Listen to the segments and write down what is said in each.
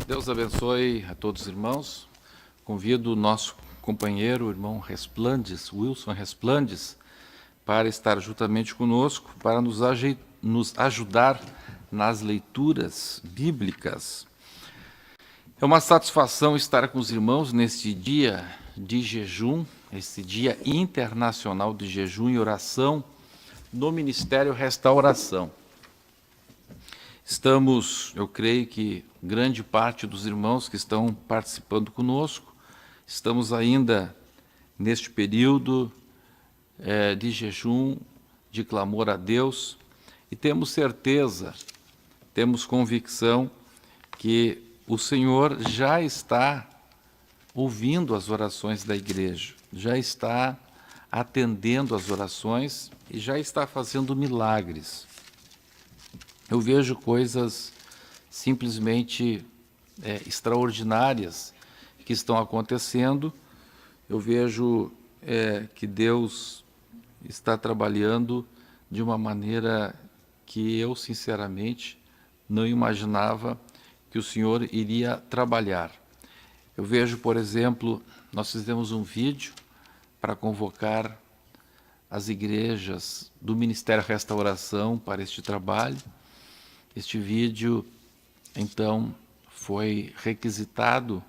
Deus abençoe a todos os irmãos. Convido o nosso companheiro, o irmão Resplandes, Wilson Resplandes, para estar juntamente conosco, para nos ajudar nas leituras bíblicas. É uma satisfação estar com os irmãos neste dia de jejum, esse dia internacional de jejum e oração no Ministério Restauração. Estamos, eu creio que grande parte dos irmãos que estão participando conosco, estamos ainda neste período de jejum, de clamor a Deus, e temos certeza, temos convicção que o Senhor já está ouvindo as orações da igreja, já está atendendo as orações e já está fazendo milagres. Eu vejo coisas simplesmente extraordinárias que estão acontecendo. Eu vejo que Deus está trabalhando de uma maneira que eu, sinceramente, não imaginava que o Senhor iria trabalhar. Eu vejo, por exemplo, nós fizemos um vídeo para convocar as igrejas do Ministério Restauração para este trabalho. Este vídeo, então, foi requisitado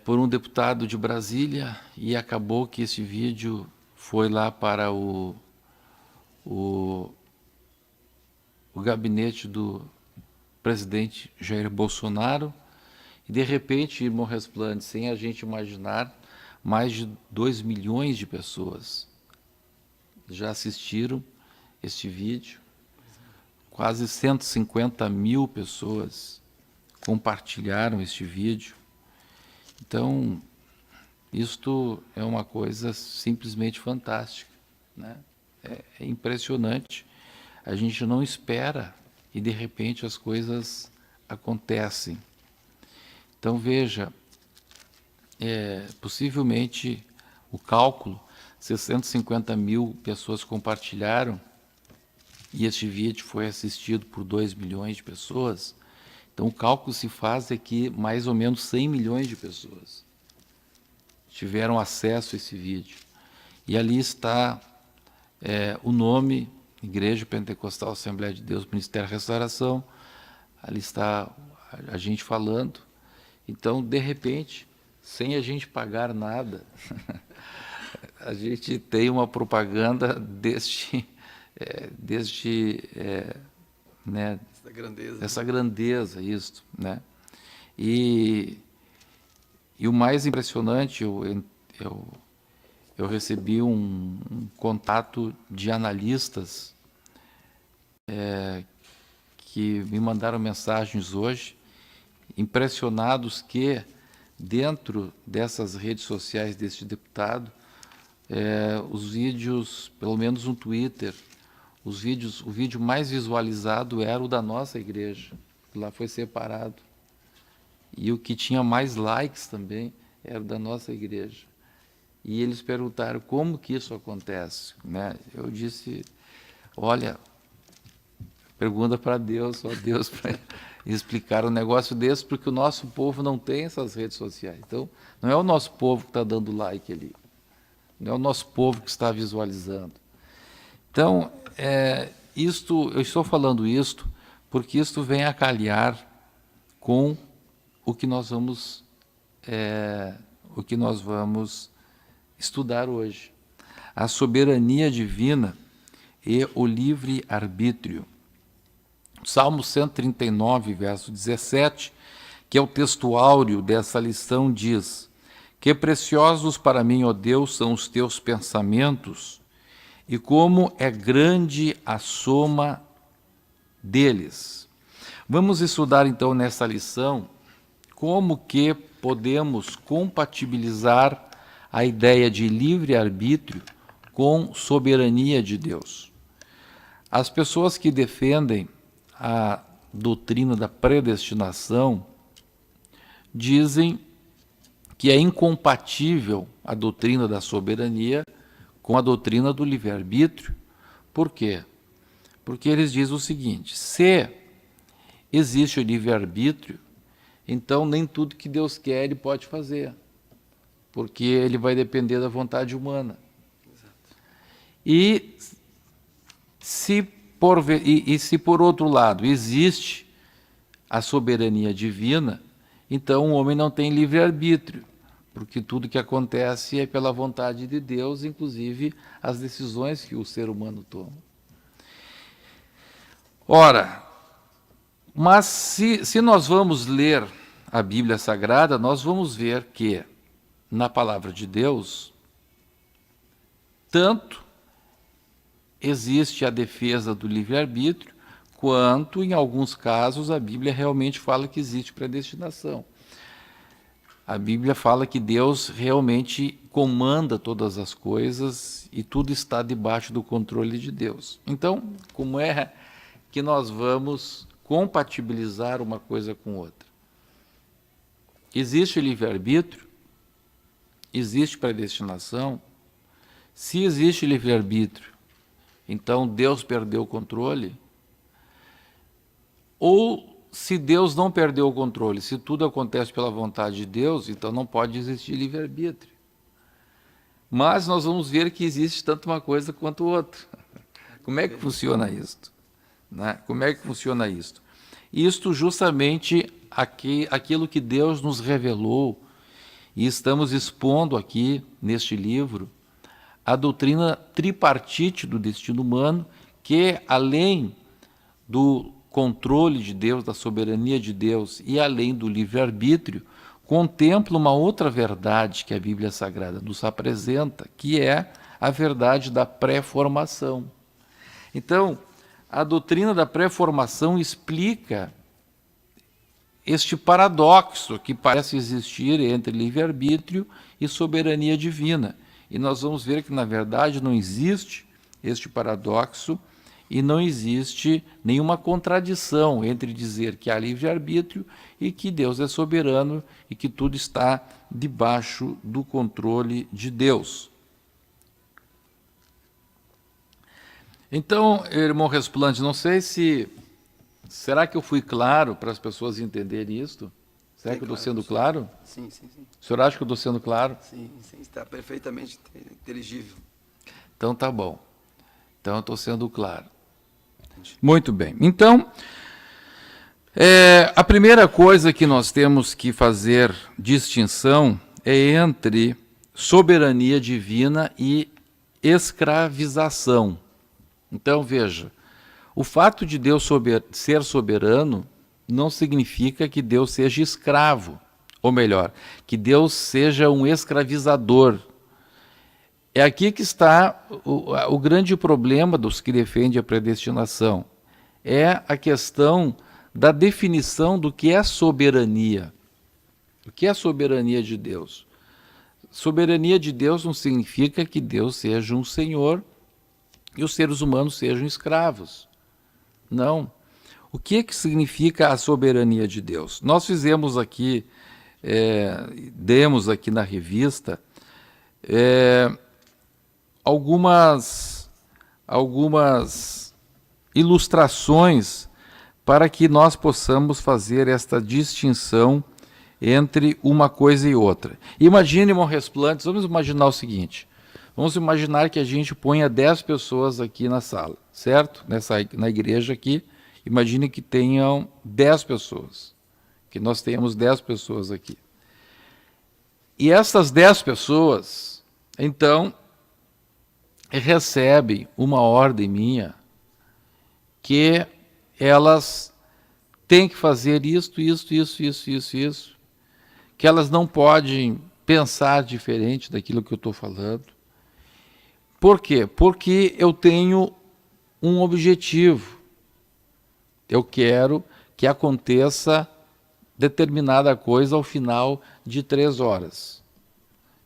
por um deputado de Brasília e acabou que esse vídeo foi lá para o gabinete do presidente Jair Bolsonaro e, de repente, irmão Resplandes, sem a gente imaginar, mais de 2 milhões de pessoas já assistiram este vídeo. Quase 150 mil pessoas compartilharam este vídeo. Então, isto é uma coisa simplesmente fantástica, né? É impressionante. A gente não espera e, de repente, as coisas acontecem. Então, veja, possivelmente o cálculo, 650 mil pessoas compartilharam, e este vídeo foi assistido por 2 milhões de pessoas, então o cálculo se faz é que mais ou menos 100 milhões de pessoas tiveram acesso a esse vídeo. E ali está o nome, Igreja Pentecostal Assembleia de Deus, Ministério da Restauração, ali está a gente falando. Então, de repente, sem a gente pagar nada, a gente tem uma propaganda né, essa grandeza, isso, né? E o mais impressionante, eu recebi um contato de analistas que me mandaram mensagens hoje, impressionados que dentro dessas redes sociais deste deputado, os vídeos, pelo menos no Twitter, o vídeo mais visualizado era o da nossa igreja, que lá foi separado. E o que tinha mais likes também era o da nossa igreja. E eles perguntaram como que isso acontece, né? Eu disse, olha, pergunta para Deus, só Deus para explicar um negócio desse, porque o nosso povo não tem essas redes sociais. Então, não é o nosso povo que está dando like ali. Não é o nosso povo que está visualizando. Então, eu estou falando isto porque isto vem a calhar com o que nós vamos estudar hoje. A soberania divina e o livre-arbítrio. Salmo 139, verso 17, que é o texto áureo dessa lição, diz: que preciosos para mim, ó Deus, são os teus pensamentos, e como é grande a soma deles. Vamos estudar então nessa lição como que podemos compatibilizar a ideia de livre-arbítrio com soberania de Deus. As pessoas que defendem a doutrina da predestinação dizem que é incompatível a doutrina da soberania com a doutrina do livre-arbítrio. Por quê? Porque eles dizem o seguinte: se existe o livre-arbítrio, então nem tudo que Deus quer ele pode fazer, porque ele vai depender da vontade humana. E se por outro lado existe a soberania divina, então o homem não tem livre-arbítrio, porque tudo que acontece é pela vontade de Deus, inclusive as decisões que o ser humano toma. Ora, mas se nós vamos ler a Bíblia Sagrada, nós vamos ver que na palavra de Deus, tanto existe a defesa do livre-arbítrio, quanto, em alguns casos, a Bíblia realmente fala que existe predestinação. A Bíblia fala que Deus realmente comanda todas as coisas e tudo está debaixo do controle de Deus. Então, como é que nós vamos compatibilizar uma coisa com outra? Existe o livre-arbítrio? Existe predestinação? Se existe livre-arbítrio, então Deus perdeu o controle? Ou se Deus não perdeu o controle, se tudo acontece pela vontade de Deus, então não pode existir livre-arbítrio. Mas nós vamos ver que existe tanto uma coisa quanto outra. Como é que funciona isto? Né? Como é que funciona isto? Isto justamente aquilo que Deus nos revelou, e estamos expondo aqui neste livro, a doutrina tripartite do destino humano, que além do controle de Deus, da soberania de Deus e além do livre-arbítrio, contempla uma outra verdade que a Bíblia Sagrada nos apresenta, que é a verdade da pré-formação. Então, a doutrina da pré-formação explica este paradoxo que parece existir entre livre-arbítrio e soberania divina. E nós vamos ver que, na verdade, não existe este paradoxo e não existe nenhuma contradição entre dizer que há livre-arbítrio e que Deus é soberano e que tudo está debaixo do controle de Deus. Então, irmão Resplante, não sei se... Será que eu fui claro para as pessoas entenderem isto? Será que eu estou sendo claro? Sim, sim, sim. O senhor acha que eu estou sendo claro? Sim, sim, está perfeitamente inteligível. Então tá bom. Então eu estou sendo claro. Muito bem. Então, a primeira coisa que nós temos que fazer distinção é entre soberania divina e escravização. Então, veja, o fato de Deus ser soberano não significa que Deus seja escravo, ou melhor, que Deus seja um escravizador. É aqui que está o grande problema dos que defendem a predestinação. É a questão da definição do que é soberania. O que é soberania de Deus? Soberania de Deus não significa que Deus seja um senhor e os seres humanos sejam escravos. Não. O que significa a soberania de Deus? Nós fizemos aqui, demos aqui na revista, algumas ilustrações para que nós possamos fazer esta distinção entre uma coisa e outra. Imagine, irmão Resplantes, vamos imaginar o seguinte, vamos imaginar que a gente ponha 10 pessoas aqui na sala, certo? Na igreja aqui, imagine que tenham 10 pessoas, que nós tenhamos 10 pessoas aqui. E essas 10 pessoas, então, recebem uma ordem minha que elas têm que fazer isso, que elas não podem pensar diferente daquilo que eu estou falando. Por quê? Porque eu tenho um objetivo. Eu quero que aconteça determinada coisa ao final de 3 horas.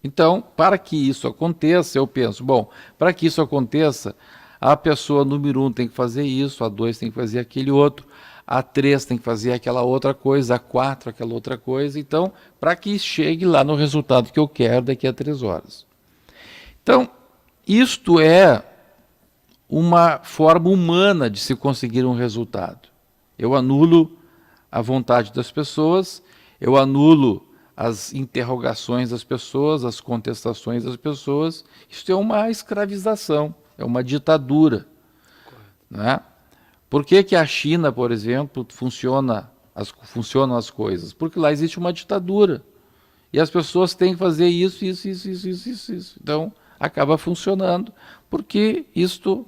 Então, para que isso aconteça, eu penso, bom, para que isso aconteça, a pessoa número 1 tem que fazer isso, a 2 tem que fazer aquele outro, a 3 tem que fazer aquela outra coisa, a 4 aquela outra coisa. Então, para que chegue lá no resultado que eu quero daqui a 3 horas. Então, isto é uma forma humana de se conseguir um resultado. Eu anulo a vontade das pessoas, eu anulo as interrogações das pessoas, as contestações das pessoas. Isso é uma escravização, é uma ditadura. Né? Por que a China, por exemplo, funcionam as coisas? Porque lá existe uma ditadura. E as pessoas têm que fazer isso. Então, acaba funcionando, porque isto,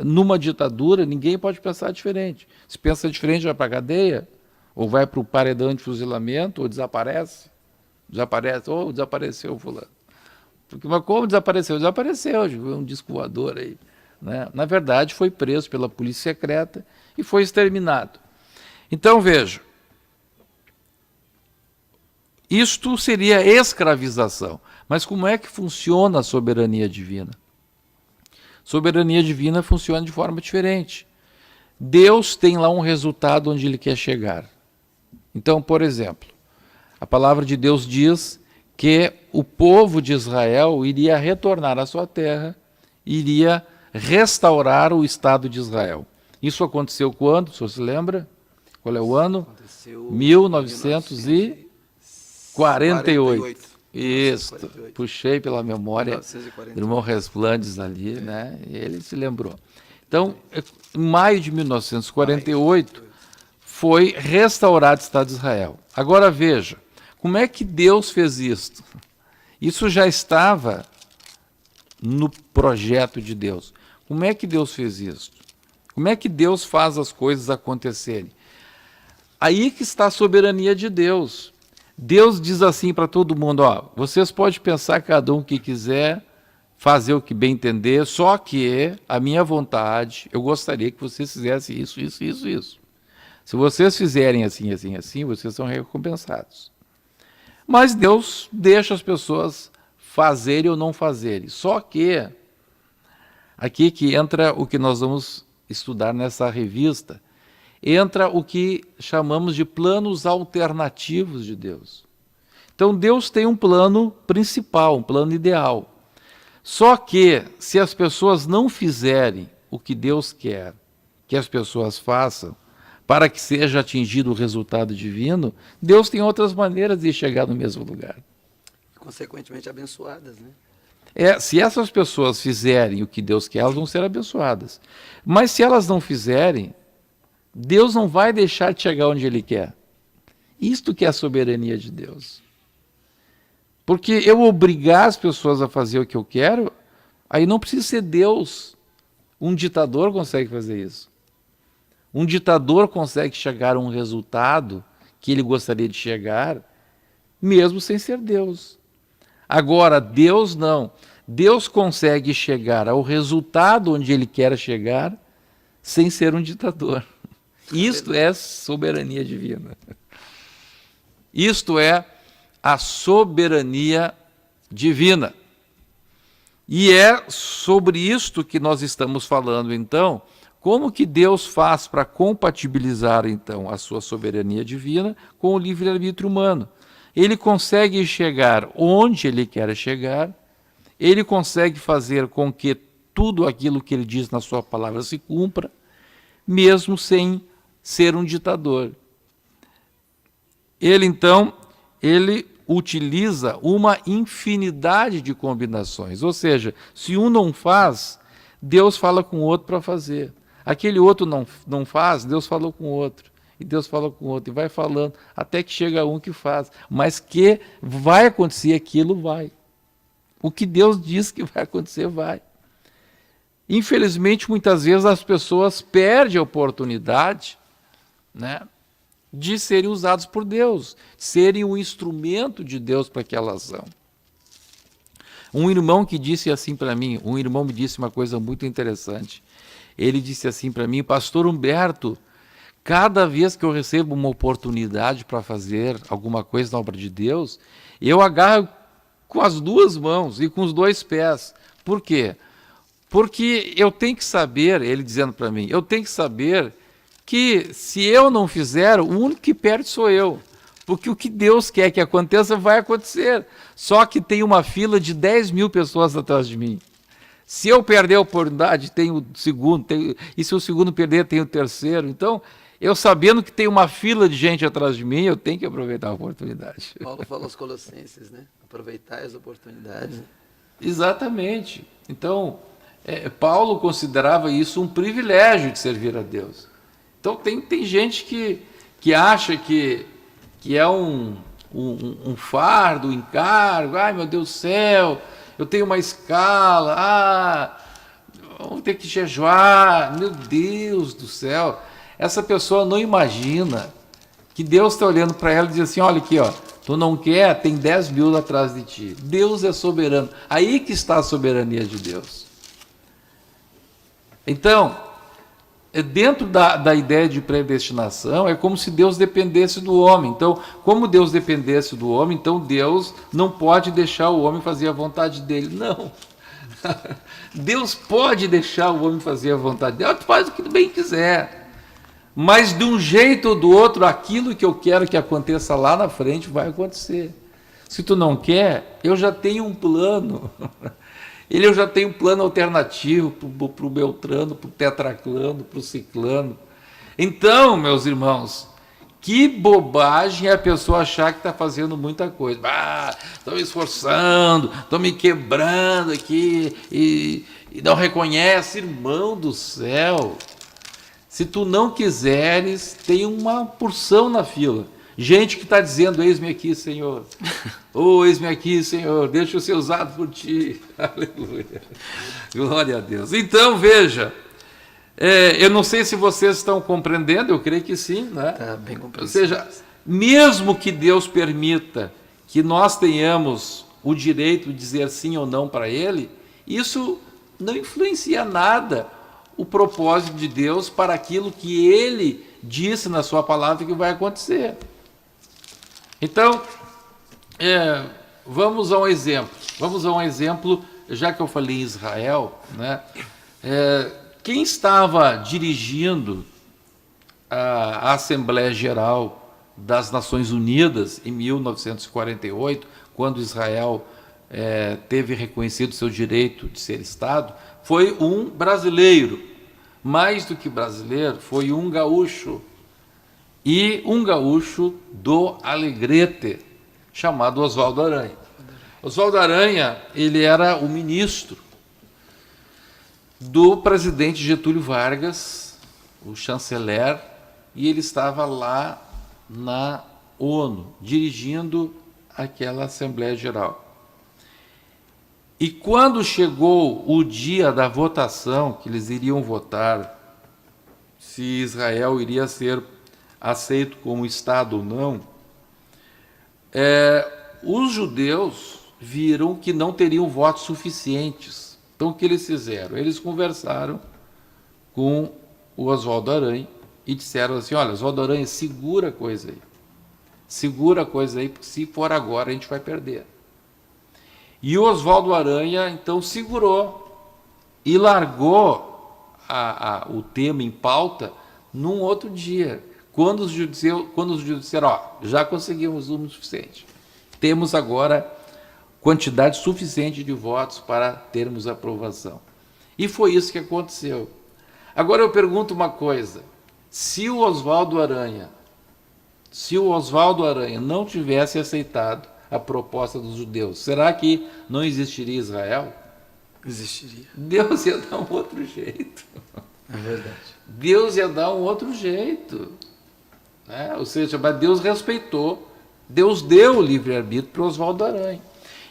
numa ditadura, ninguém pode pensar diferente. Se pensa diferente, vai para a cadeia, ou vai para o paredão de fuzilamento, ou desaparece. Ou desapareceu fulano. Mas como desapareceu? Desapareceu, um disco voador aí. Né? Na verdade, foi preso pela polícia secreta e foi exterminado. Então, veja, isto seria escravização. Mas como é que funciona a soberania divina? Soberania divina funciona de forma diferente. Deus tem lá um resultado onde Ele quer chegar. Então, por exemplo, a palavra de Deus diz que o povo de Israel iria retornar à sua terra, iria restaurar o Estado de Israel. Isso aconteceu quando? O senhor se lembra? Qual é o ano? Aconteceu 1948. Isso, 1948. puxei pela memória 1948. do irmão Resplandes ali, né? E ele se lembrou. Então, em maio de 1948, foi restaurado o Estado de Israel. Agora veja, como é que Deus fez isto? Isso já estava no projeto de Deus. Como é que Deus fez isso? Como é que Deus faz as coisas acontecerem? Aí que está a soberania de Deus. Deus diz assim para todo mundo, ó, vocês podem pensar cada um o que quiser, fazer o que bem entender, só que a minha vontade, eu gostaria que vocês fizessem isso. Se vocês fizerem assim, vocês são recompensados. Mas Deus deixa as pessoas fazerem ou não fazerem. Só que, aqui que entra o que nós vamos estudar nessa revista, entra o que chamamos de planos alternativos de Deus. Então Deus tem um plano principal, um plano ideal. Só que, se as pessoas não fizerem o que Deus quer que as pessoas façam, para que seja atingido o resultado divino, Deus tem outras maneiras de chegar no mesmo lugar. Consequentemente abençoadas, né? Se essas pessoas fizerem o que Deus quer, elas vão ser abençoadas. Mas se elas não fizerem, Deus não vai deixar de chegar onde Ele quer. Isto que é a soberania de Deus. Porque eu obrigar as pessoas a fazer o que eu quero, aí não precisa ser Deus. Um ditador consegue fazer isso. Um ditador consegue chegar a um resultado que ele gostaria de chegar, mesmo sem ser Deus. Agora, Deus não. Deus consegue chegar ao resultado onde Ele quer chegar, sem ser um ditador. Isto é soberania divina. Isto é a soberania divina. E é sobre isto que nós estamos falando, então. Como que Deus faz para compatibilizar, então, a sua soberania divina com o livre-arbítrio humano? Ele consegue chegar onde Ele quer chegar, Ele consegue fazer com que tudo aquilo que Ele diz na sua palavra se cumpra, mesmo sem ser um ditador. Ele, então, ele utiliza uma infinidade de combinações. Ou seja, se um não faz, Deus fala com o outro para fazer. Aquele outro não faz, Deus falou com o outro. E Deus fala com o outro, e vai falando, até que chega um que faz. Mas que vai acontecer aquilo, vai. O que Deus diz que vai acontecer, vai. Infelizmente, muitas vezes as pessoas perdem a oportunidade, né, de serem usados por Deus, serem um instrumento de Deus para aquela ação. Um irmão que disse assim para mim, um irmão me disse uma coisa muito interessante. Ele disse assim para mim, Pastor Humberto, cada vez que eu recebo uma oportunidade para fazer alguma coisa na obra de Deus, eu agarro com as duas mãos e com os dois pés. Por quê? Porque eu tenho que saber, ele dizendo para mim, eu tenho que saber que se eu não fizer, o único que perde sou eu. Porque o que Deus quer que aconteça, vai acontecer. Só que tem uma fila de 10 mil pessoas atrás de mim. Se eu perder a oportunidade, tem o segundo, e se o segundo perder, tem o terceiro. Então, eu sabendo que tem uma fila de gente atrás de mim, eu tenho que aproveitar a oportunidade. Paulo fala aos Colossenses, né? Aproveitar as oportunidades. Exatamente. Então, Paulo considerava isso um privilégio de servir a Deus. Então, tem gente que acha que é um fardo, um encargo. Ai, meu Deus do céu, eu tenho uma escala. Vamos ter que jejuar. Meu Deus do céu. Essa pessoa não imagina que Deus está olhando para ela e diz assim, olha aqui, ó, tu não quer, tem 10 mil atrás de ti. Deus é soberano. Aí que está a soberania de Deus. Então, dentro da ideia de predestinação, é como se Deus dependesse do homem. Então, como Deus dependesse do homem, então Deus não pode deixar o homem fazer a vontade dele. Não. Deus pode deixar o homem fazer a vontade dele. Tu faz o que tu bem quiser. Mas de um jeito ou do outro, aquilo que eu quero que aconteça lá na frente vai acontecer. Se tu não quer, eu já tenho um plano. Eu já tenho um plano alternativo para o Beltrano, para o Tetraclano, para o Ciclano. Então, meus irmãos, que bobagem é a pessoa achar que está fazendo muita coisa. Estou me esforçando, estou me quebrando aqui e não reconhece, irmão do céu. Se tu não quiseres, tem uma porção na fila. Gente que está dizendo, eis-me aqui, Senhor. Eis-me aqui, Senhor. Deixa eu ser usado por ti. Aleluia. Glória a Deus. Então, veja, eu não sei se vocês estão compreendendo, eu creio que sim, né? Está bem compreensível. Ou seja, mesmo que Deus permita que nós tenhamos o direito de dizer sim ou não para Ele, isso não influencia nada o propósito de Deus para aquilo que Ele disse na sua palavra que vai acontecer. Então, vamos a um exemplo. Vamos a um exemplo, já que eu falei em Israel, né? Quem estava dirigindo a Assembleia Geral das Nações Unidas em 1948, quando Israel teve reconhecido seu direito de ser Estado, foi um brasileiro. Mais do que brasileiro, foi um gaúcho. E um gaúcho do Alegrete, chamado Oswaldo Aranha. Oswaldo Aranha, ele era o ministro do presidente Getúlio Vargas, o chanceler, e ele estava lá na ONU, dirigindo aquela Assembleia Geral. E quando chegou o dia da votação, que eles iriam votar se Israel iria ser aceito como Estado ou não, os judeus viram que não teriam votos suficientes. Então, o que eles fizeram? Eles conversaram com o Oswaldo Aranha e disseram assim, olha, Oswaldo Aranha, segura a coisa aí. Segura a coisa aí, porque se for agora, a gente vai perder. E o Oswaldo Aranha, então, segurou e largou o tema em pauta num outro dia, quando os judeus disseram, já conseguimos o número suficiente. Temos agora quantidade suficiente de votos para termos aprovação. E foi isso que aconteceu. Agora eu pergunto uma coisa, se o Oswaldo Aranha não tivesse aceitado a proposta dos judeus, será que não existiria Israel? Existiria. Deus ia dar um outro jeito. É verdade. Deus ia dar um outro jeito. Ou seja, mas Deus respeitou, Deus deu o livre-arbítrio para o Oswaldo Aranha.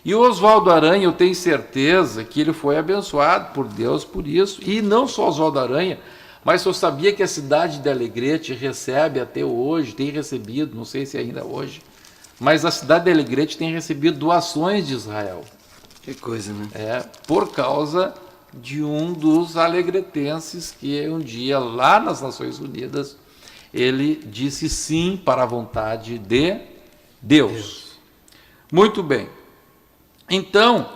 E o Oswaldo Aranha, eu tenho certeza que ele foi abençoado por Deus por isso. E não só Oswaldo Aranha, mas eu sabia que a cidade de Alegrete recebe até hoje, tem recebido, não sei se ainda hoje, mas a cidade de Alegrete tem recebido doações de Israel. Que coisa, né? Por causa de um dos alegretenses que um dia, lá nas Nações Unidas, ele disse sim para a vontade de Deus. Muito bem. Então,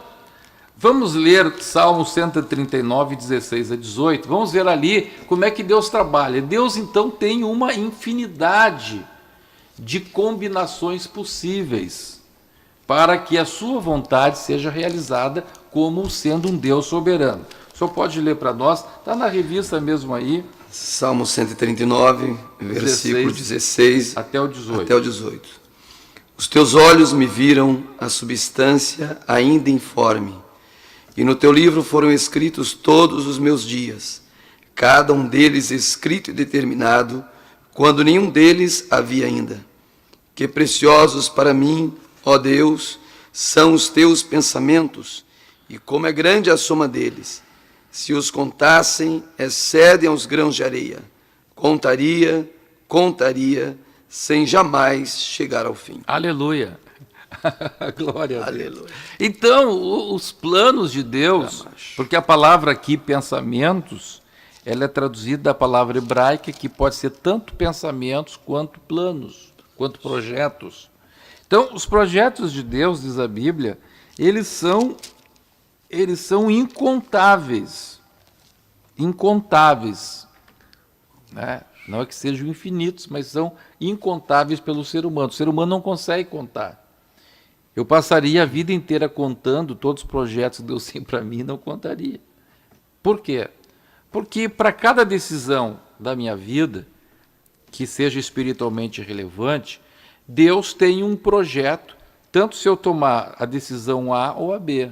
vamos ler Salmo 139, 16 a 18. Vamos ver ali como é que Deus trabalha. Deus, então, tem uma infinidade de combinações possíveis para que a sua vontade seja realizada como sendo um Deus soberano. O senhor pode ler para nós, está na revista mesmo aí, Salmo 139, versículo 16 até o 18. Até o 18. Os teus olhos me viram a substância ainda informe, e no teu livro foram escritos todos os meus dias, cada um deles escrito e determinado, quando nenhum deles havia ainda. Que preciosos para mim, ó Deus, são os teus pensamentos, e como é grande a soma deles. Se os contassem, excedem aos grãos de areia. Contaria, sem jamais chegar ao fim. Aleluia. Glória a Deus. Aleluia. Então, os planos de Deus, porque a palavra aqui, pensamentos, ela é traduzida da palavra hebraica, que pode ser tanto pensamentos quanto planos, quanto projetos. Então, os projetos de Deus, diz a Bíblia, eles são incontáveis. Incontáveis. Né? Não é que sejam infinitos, mas são incontáveis pelo ser humano. O ser humano não consegue contar. Eu passaria a vida inteira contando todos os projetos que Deus tem para mim e não contaria. Por quê? Porque para cada decisão da minha vida, que seja espiritualmente relevante, Deus tem um projeto, tanto se eu tomar a decisão A ou a B.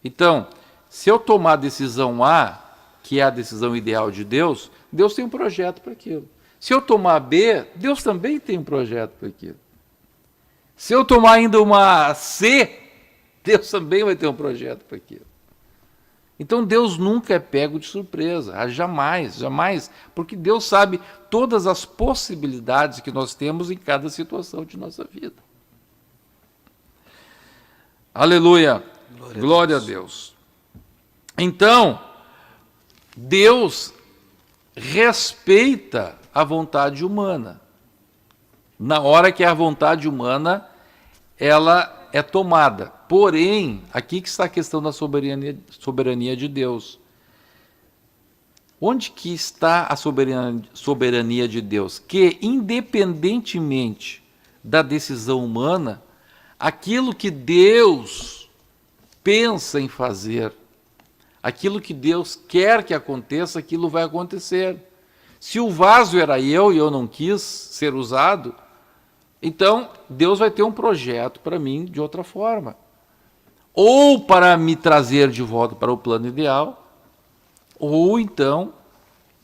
Então, se eu tomar a decisão A, que é a decisão ideal de Deus, Deus tem um projeto para aquilo. Se eu tomar B, Deus também tem um projeto para aquilo. Se eu tomar ainda uma C, Deus também vai ter um projeto para aquilo. Então Deus nunca é pego de surpresa, jamais, jamais, porque Deus sabe todas as possibilidades que nós temos em cada situação de nossa vida. Aleluia, glória a Deus. Então, Deus respeita a vontade humana. Na hora que a vontade humana ela é tomada. Porém, aqui que está a questão da soberania de Deus. Onde que está a soberania de Deus? Que, independentemente da decisão humana, aquilo que Deus pensa em fazer, aquilo que Deus quer que aconteça, aquilo vai acontecer. Se o vaso era eu e eu não quis ser usado, então Deus vai ter um projeto para mim de outra forma. Ou para me trazer de volta para o plano ideal, ou então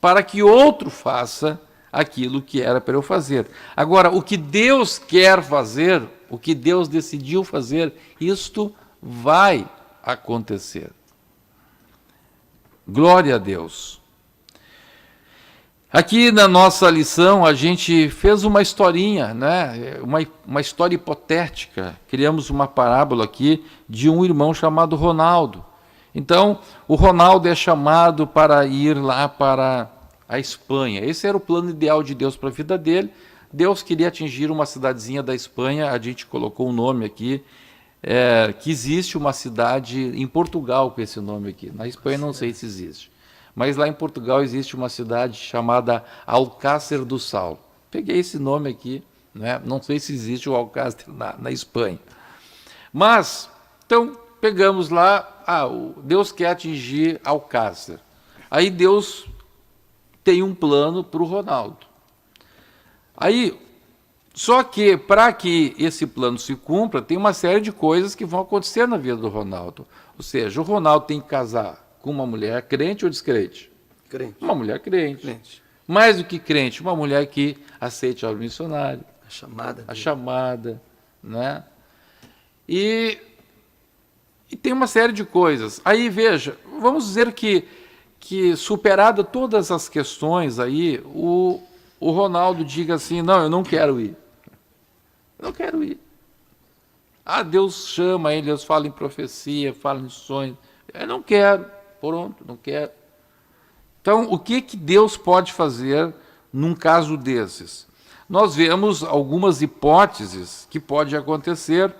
para que outro faça aquilo que era para eu fazer. Agora, o que Deus quer fazer, o que Deus decidiu fazer, isto vai acontecer. Glória a Deus. Aqui na nossa lição a gente fez uma historinha, né? uma história hipotética. Criamos uma parábola aqui de um irmão chamado Ronaldo. Então, o Ronaldo é chamado para ir lá para a Espanha. Esse era o plano ideal de Deus para a vida dele. Deus queria atingir uma cidadezinha da Espanha, a gente colocou um nome aqui, que existe uma cidade em Portugal com esse nome aqui. Na Espanha não sei se existe. Mas lá em Portugal existe uma cidade chamada Alcácer do Sal. Peguei esse nome aqui, né? Não sei se existe o Alcácer na Espanha. Mas, então, pegamos lá, Deus quer atingir Alcácer. Aí Deus tem um plano para o Ronaldo. Aí, só que para que esse plano se cumpra, tem uma série de coisas que vão acontecer na vida do Ronaldo. Ou seja, o Ronaldo tem que casar com uma mulher crente ou descrente? Crente. Uma mulher crente. Crente. Mais do que crente, uma mulher que aceite o missionário. A chamada, né? E tem uma série de coisas. Aí, veja, vamos dizer que superada todas as questões aí, o Ronaldo diga assim, não, eu não quero ir. Eu não quero ir. Deus chama ele, Deus fala em profecia, fala em sonhos. Eu não quero. Pronto, não quero. Então, o que Deus pode fazer num caso desses? Nós vemos algumas hipóteses que pode acontecer.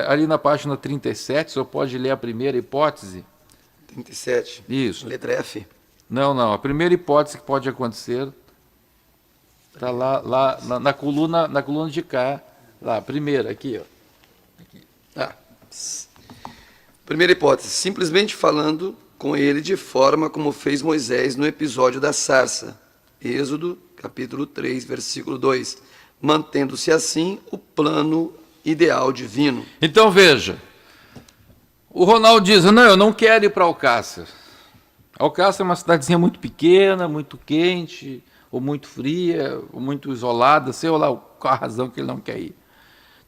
Ali na página 37, o senhor pode ler a primeira hipótese? 37. Isso. Letra F. Não. A primeira hipótese que pode acontecer está lá na coluna de cá. Lá, a primeira, aqui, ó. Primeira hipótese. Simplesmente falando, com ele de forma como fez Moisés no episódio da sarça. Êxodo, capítulo 3, versículo 2. Mantendo-se assim o plano ideal divino. Então veja, o Ronaldo diz, não, eu não quero ir para Alcácer. Alcácer é uma cidadezinha muito pequena, muito quente, ou muito fria, ou muito isolada, sei lá qual a razão que ele não quer ir.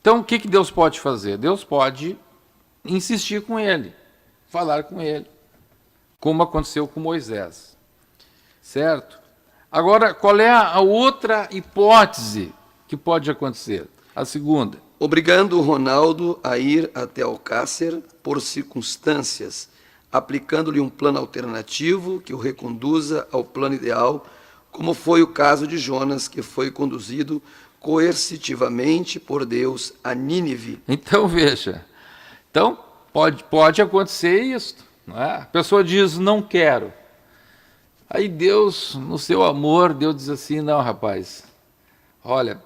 Então o que Deus pode fazer? Deus pode insistir com ele, falar com ele, como aconteceu com Moisés, certo? Agora, qual é a outra hipótese que pode acontecer? A segunda. Obrigando o Ronaldo a ir até Alcácer por circunstâncias, aplicando-lhe um plano alternativo que o reconduza ao plano ideal, como foi o caso de Jonas, que foi conduzido coercitivamente por Deus a Nínive. Então, veja, então pode acontecer isso, não é? A pessoa diz, não quero. Aí Deus, no seu amor, Deus diz assim, não, rapaz, olha,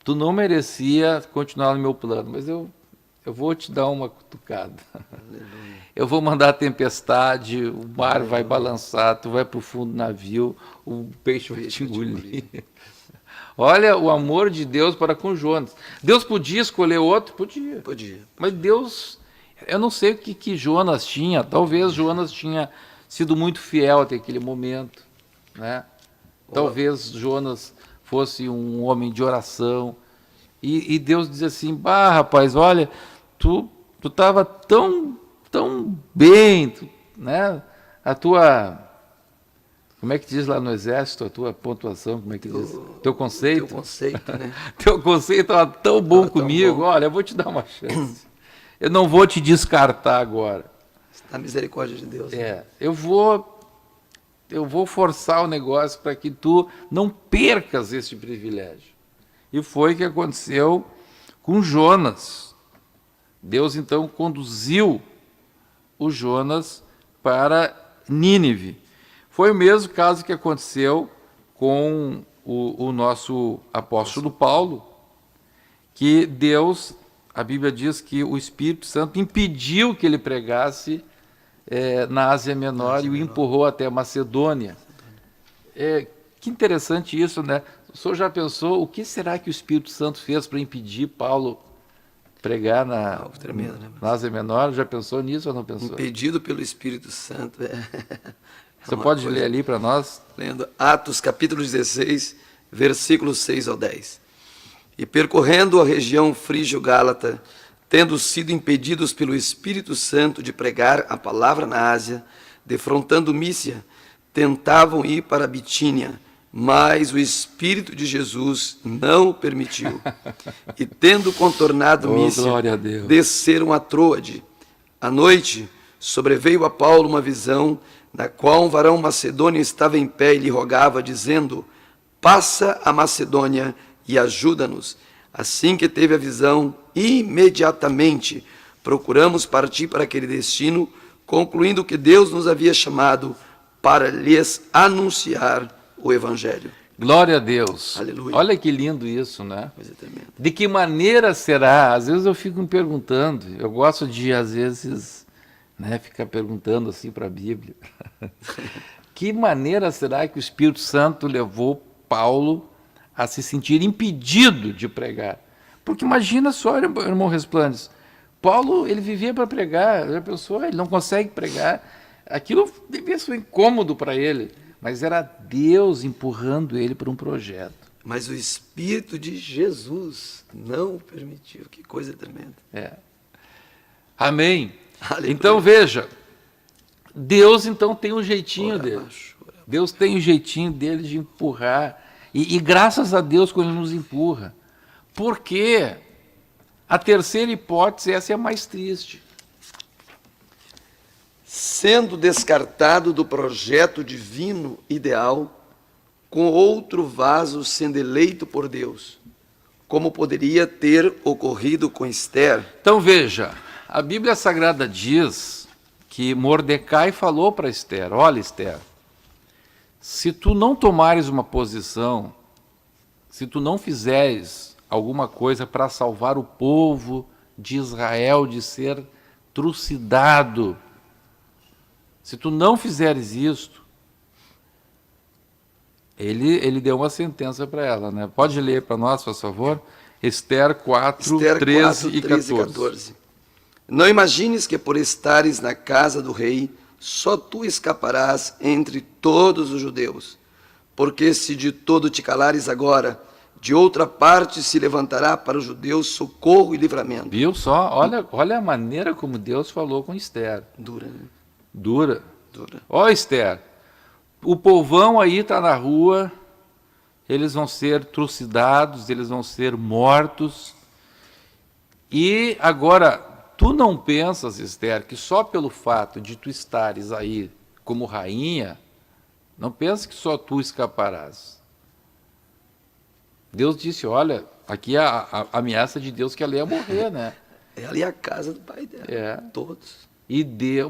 tu não merecia continuar no meu plano, mas eu vou te dar uma cutucada. Aleluia. Eu vou mandar a tempestade, o mar vai balançar, tu vai para o fundo do navio, o peixe vai te engolir. Olha o amor de Deus para com Jonas. Deus podia escolher outro? Podia. Podia. Mas Deus, eu não sei o que Jonas tinha, talvez Jonas tinha sido muito fiel até aquele momento, né? Talvez Jonas fosse um homem de oração, e Deus diz assim, bah, rapaz, olha, tu estava tão bem, né? A tua, como é que diz lá no exército, a tua pontuação, como é que diz? Teu conceito? Teu conceito, né? Teu conceito estava tão bom comigo, bom. olha, eu vou te dar uma chance. Eu não vou te descartar agora. A misericórdia de Deus. Eu vou forçar o negócio para que tu não percas esse privilégio. E foi o que aconteceu com Jonas. Deus então conduziu o Jonas para Nínive. Foi o mesmo caso que aconteceu com o nosso apóstolo Paulo, que Deus, a Bíblia diz que o Espírito Santo impediu que ele pregasse na Ásia Menor e o empurrou até a Macedônia. Que interessante isso, né? O senhor já pensou o que será que o Espírito Santo fez para impedir Paulo pregar na Tremendo, né? Ásia Menor? Já pensou nisso ou não pensou? Impedido pelo Espírito Santo. Você pode ler ali para nós? Lendo Atos capítulo 16, versículos 6 ao 10. E percorrendo a região frígio-gálata, tendo sido impedidos pelo Espírito Santo de pregar a palavra na Ásia, defrontando Mísia, tentavam ir para a Bitínia, mas o Espírito de Jesus não o permitiu. E tendo contornado Mísia, desceram a Troade. À noite, sobreveio a Paulo uma visão, na qual um varão macedônio estava em pé e lhe rogava, dizendo, passa a Macedônia e ajuda-nos. Assim que teve a visão, imediatamente procuramos partir para aquele destino, concluindo que Deus nos havia chamado para lhes anunciar o Evangelho. Glória a Deus. Aleluia. Olha que lindo isso, né? Coisa tremenda. De que maneira será? Às vezes eu fico me perguntando, eu gosto de, às vezes, né, ficar perguntando assim para a Bíblia. Que maneira será que o Espírito Santo levou Paulo a se sentir impedido de pregar? Porque imagina só, irmão Resplandes, Paulo, ele vivia para pregar, já pensou, ele não consegue pregar. Aquilo devia ser um incômodo para ele, mas era Deus empurrando ele para um projeto. Mas o Espírito de Jesus não o permitiu. Que coisa tremenda. Amém. Aleluia. Então veja, Deus então tem um jeitinho dele. Deus tem um jeitinho dele de empurrar. E graças a Deus quando ele nos empurra. Porque a terceira hipótese, essa é a mais triste. Sendo descartado do projeto divino ideal, com outro vaso sendo eleito por Deus, como poderia ter ocorrido com Esther. Então veja, a Bíblia Sagrada diz que Mordecai falou para Esther, olha Esther, se tu não tomares uma posição, se tu não fizeres alguma coisa para salvar o povo de Israel de ser trucidado, Se tu não fizeres isto, ele deu uma sentença para ela, né? Pode ler para nós, por favor? Esther 4, Esther 13 4, e 13 14. Não imagines que por estares na casa do rei, só tu escaparás entre todos os judeus. Porque se de todo te calares agora, de outra parte se levantará para os judeus socorro e livramento. Viu só? Olha a maneira como Deus falou com Esther. Dura, né? Dura. Dura. Ó, Esther, o povão aí está na rua, eles vão ser trucidados, eles vão ser mortos. E agora, tu não pensas, Esther, que só pelo fato de tu estares aí como rainha, não pensa que só tu escaparás. Deus disse, olha, aqui a ameaça de Deus que ela ia morrer, né? Ela e a casa do pai dela. É. Todos.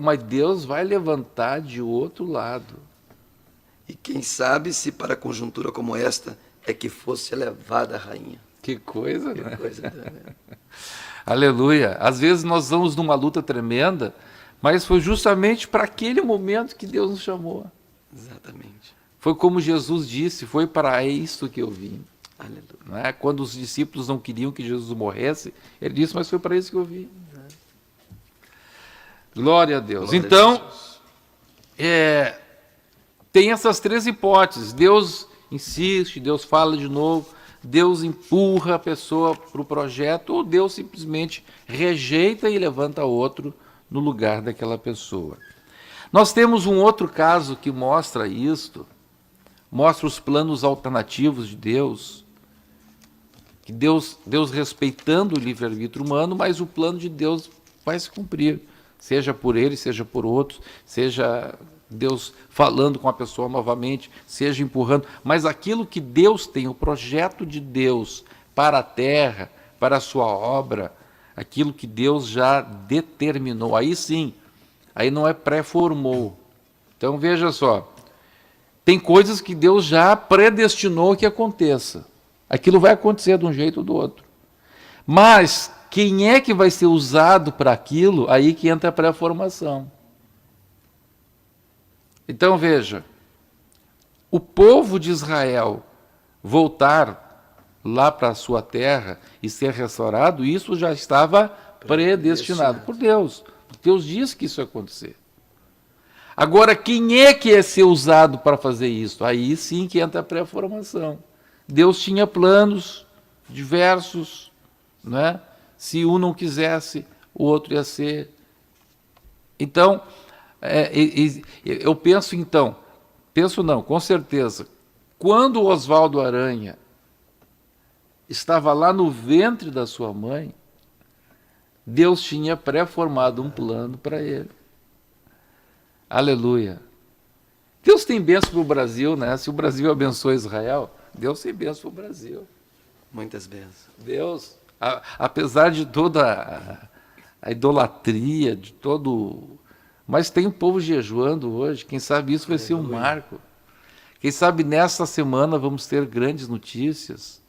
Mas Deus vai levantar de outro lado. E quem sabe se para conjuntura como esta é que fosse elevada a rainha. Que coisa, né? Que coisa, né? Aleluia. Às vezes nós vamos numa luta tremenda, mas foi justamente para aquele momento que Deus nos chamou. Exatamente. Foi como Jesus disse, foi para isso que eu vim. Aleluia. Não é? Quando os discípulos não queriam que Jesus morresse, ele disse, mas foi para isso que eu vim. Glória a Deus. Glória Então, a Jesus. Tem essas três hipóteses. Deus insiste, Deus fala de novo, Deus empurra a pessoa para o projeto, ou Deus simplesmente rejeita e levanta outro no lugar daquela pessoa. Nós temos um outro caso que mostra isto, mostra os planos alternativos de Deus, que Deus respeitando o livre-arbítrio humano, mas o plano de Deus vai se cumprir, seja por ele, seja por outros, seja Deus falando com a pessoa novamente, seja empurrando, mas aquilo que Deus tem, o projeto de Deus para a terra, para a sua obra, aquilo que Deus já determinou, aí sim, aí não é pré-formou. Então veja só, tem coisas que Deus já predestinou que aconteça. Aquilo vai acontecer de um jeito ou do outro. Mas quem é que vai ser usado para aquilo? Aí que entra a pré-formação. Então veja, o povo de Israel voltar lá para a sua terra e ser restaurado, isso já estava predestinado por Deus. Deus disse que isso ia acontecer. Agora, quem é que ia ser usado para fazer isso? Aí sim que entra a pré-formação. Deus tinha planos diversos, né? Se um não quisesse, o outro ia ser. Então, eu penso então, com certeza, quando o Oswaldo Aranha estava lá no ventre da sua mãe, Deus tinha pré-formado um plano para ele. Aleluia. Deus tem bênção para o Brasil, né? Se o Brasil abençoa Israel, Deus tem bênção para o Brasil. Muitas bênçãos. Deus, apesar de toda a idolatria, de todo... Mas tem um povo jejuando hoje, quem sabe isso vai ser um marco. Quem sabe nessa semana vamos ter grandes notícias.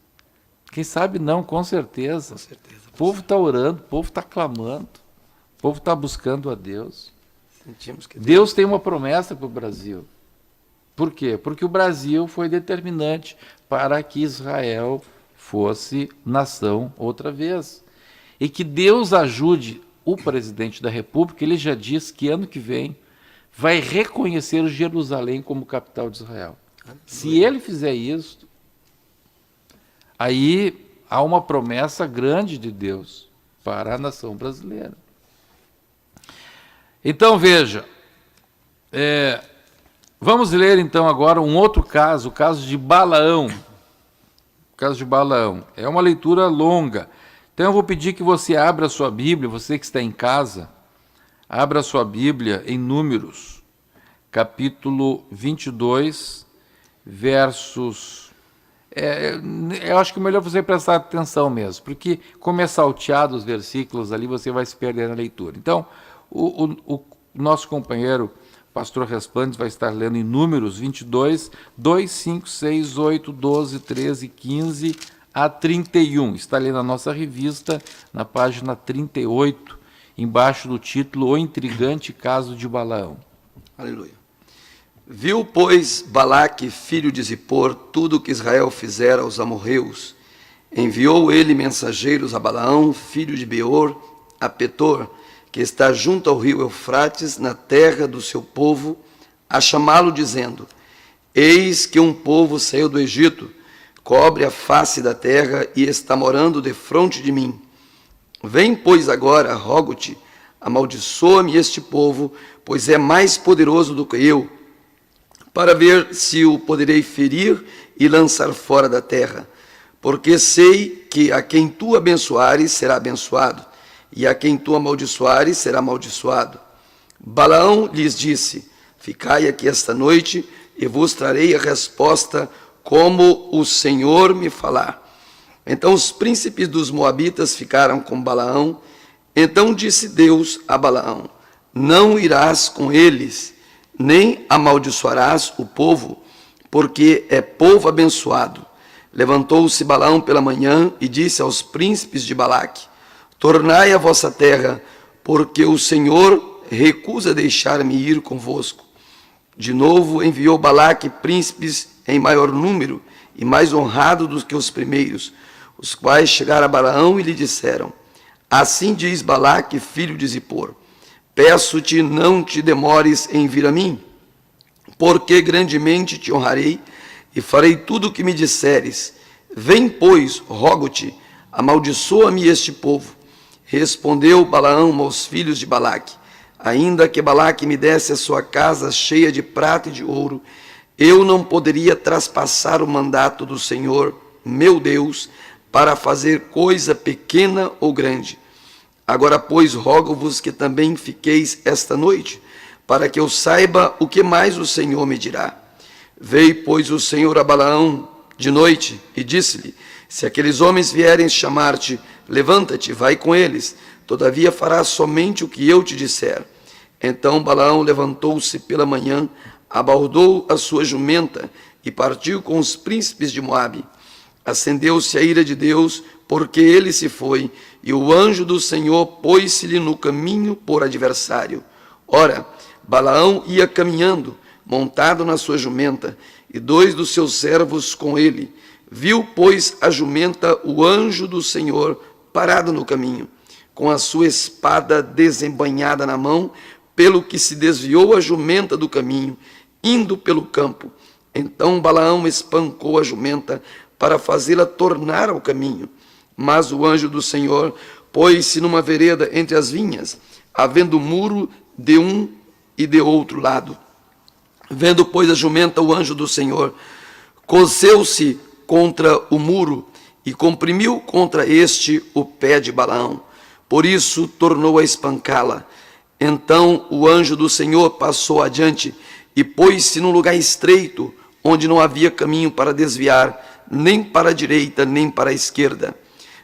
Quem sabe não, com certeza. Com certeza. O povo está orando, o povo está clamando, o povo está buscando a Deus. Sentimos que Deus tem uma promessa para o Brasil. Por quê? Porque o Brasil foi determinante para que Israel fosse nação outra vez. E que Deus ajude o presidente da República, ele já disse que ano que vem vai reconhecer Jerusalém como capital de Israel. Se ele fizer isso, aí há uma promessa grande de Deus para a nação brasileira. Então veja, vamos ler então agora um outro caso, o caso de Balaão. O caso de Balaão. É uma leitura longa. Então eu vou pedir que você abra a sua Bíblia, você que está em casa, abra a sua Bíblia em Números, capítulo 22, versos... eu acho que é melhor você prestar atenção mesmo, porque como é salteado os versículos ali, você vai se perder na leitura. Então, o nosso companheiro, pastor Respandes, vai estar lendo em Números 22, 2, 5, 6, 8, 12, 13, 15 a 31. Está ali na nossa revista, na página 38, embaixo do título O Intrigante Caso de Balaão. Aleluia. Viu, pois, Balaque, filho de Zippor, tudo o que Israel fizera aos amorreus. Enviou ele mensageiros a Balaão, filho de Beor, a Petor, que está junto ao rio Eufrates, na terra do seu povo, a chamá-lo, dizendo: Eis que um povo saiu do Egito, cobre a face da terra e está morando defronte de mim. Vem, pois, agora, rogo-te, amaldiçoa-me este povo, pois é mais poderoso do que eu, para ver se o poderei ferir e lançar fora da terra. Porque sei que a quem tu abençoares será abençoado, e a quem tu amaldiçoares será amaldiçoado. Balaão lhes disse: Ficai aqui esta noite, e vos trarei a resposta como o Senhor me falar. Então os príncipes dos moabitas ficaram com Balaão. Então disse Deus a Balaão: Não irás com eles, nem amaldiçoarás o povo, porque é povo abençoado. Levantou-se Balaão pela manhã e disse aos príncipes de Balaque: Tornai a vossa terra, porque o Senhor recusa deixar-me ir convosco. De novo enviou Balaque príncipes em maior número e mais honrado do que os primeiros, os quais chegaram a Balaão e lhe disseram: Assim diz Balaque, filho de Zippor: Peço-te, não te demores em vir a mim, porque grandemente te honrarei e farei tudo o que me disseres. Vem, pois, rogo-te, amaldiçoa-me este povo. Respondeu Balaão aos filhos de Balaque: Ainda que Balaque me desse a sua casa cheia de prata e de ouro, eu não poderia traspassar o mandato do Senhor, meu Deus, para fazer coisa pequena ou grande. Agora, pois, rogo-vos que também fiqueis esta noite, para que eu saiba o que mais o Senhor me dirá. Veio, pois, o Senhor a Balaão de noite e disse-lhe: Se aqueles homens vierem chamar-te, levanta-te, vai com eles, todavia farás somente o que eu te disser. Então Balaão levantou-se pela manhã, abordou a sua jumenta e partiu com os príncipes de Moabe. Acendeu-se a ira de Deus, porque ele se foi, e o anjo do Senhor pôs-se-lhe no caminho por adversário. Ora, Balaão ia caminhando, montado na sua jumenta, e 2 dos seus servos com ele. Viu, pois, a jumenta o anjo do Senhor parado no caminho, com a sua espada desembainhada na mão, pelo que se desviou a jumenta do caminho, indo pelo campo. Então Balaão espancou a jumenta para fazê-la tornar ao caminho. Mas o anjo do Senhor pôs-se numa vereda entre as vinhas, havendo muro de um e de outro lado. Vendo, pois, a jumenta o anjo do Senhor, coseu-se contra o muro e comprimiu contra este o pé de Balaão. Por isso tornou a espancá-la. Então o anjo do Senhor passou adiante e pôs-se num lugar estreito, onde não havia caminho para desviar, nem para a direita, nem para a esquerda.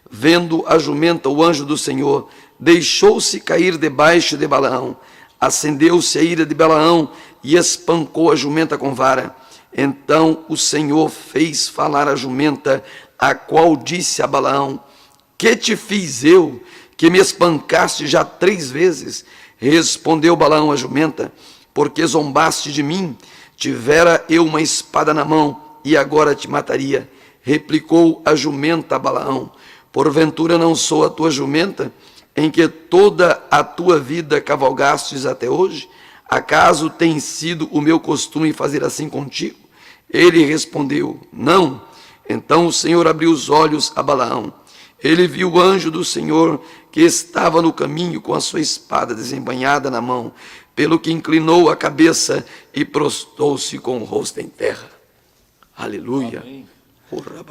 Vendo a jumenta o anjo do Senhor, deixou-se cair debaixo de Balaão. Acendeu-se a ira de Balaão e espancou a jumenta com vara. Então o Senhor fez falar a jumenta, a qual disse a Balaão: Que te fiz eu, que me espancaste já 3 vezes? Respondeu Balaão à jumenta: Porque zombaste de mim, tivera eu uma espada na mão, e agora te mataria. Replicou a jumenta a Balaão: Porventura não sou a tua jumenta, em que toda a tua vida cavalgastes até hoje? Acaso tem sido o meu costume fazer assim contigo? Ele respondeu: Não. Então o Senhor abriu os olhos a Balaão. Ele viu o anjo do Senhor que estava no caminho com a sua espada desembainhada na mão, pelo que inclinou a cabeça e prostrou-se com o rosto em terra. Aleluia. Amém.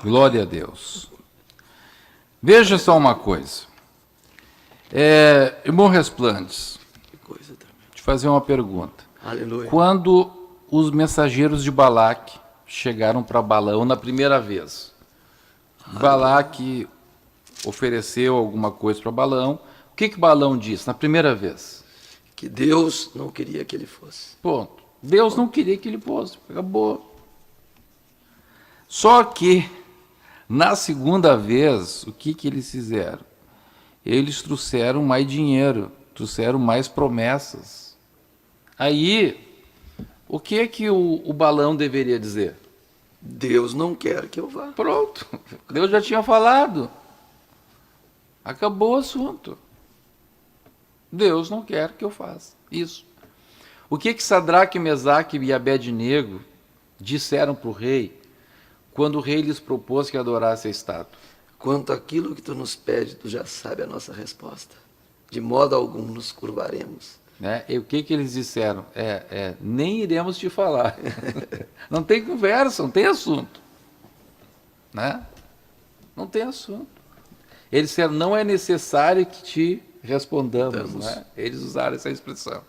Glória a Deus. Veja só uma coisa. Irmão Resplandes, te fazer uma pergunta. Aleluia. Quando os mensageiros de Balaque chegaram para Balaão na primeira vez, Balaque ofereceu alguma coisa para Balaão. O que Balaão disse na primeira vez? Que Deus não queria que ele fosse. Ponto. Deus não queria que ele fosse. Acabou. Só que, na segunda vez, o que eles fizeram? Eles trouxeram mais dinheiro, trouxeram mais promessas. Aí, O que é que o Balaão deveria dizer? Deus não quer que eu vá. Pronto, Deus já tinha falado. Acabou o assunto. Deus não quer que eu faça isso. O que Sadraque, Mesaque e Abed-nego disseram para o rei quando o rei lhes propôs que adorasse a estátua? Quanto àquilo que tu nos pede, tu já sabe a nossa resposta. De modo algum nos curvaremos. Né? E o que eles disseram? Nem iremos te falar. Não tem conversa, não tem assunto. Né? Não tem assunto. Eles disseram, não é necessário que te respondamos. Né? Eles usaram essa expressão.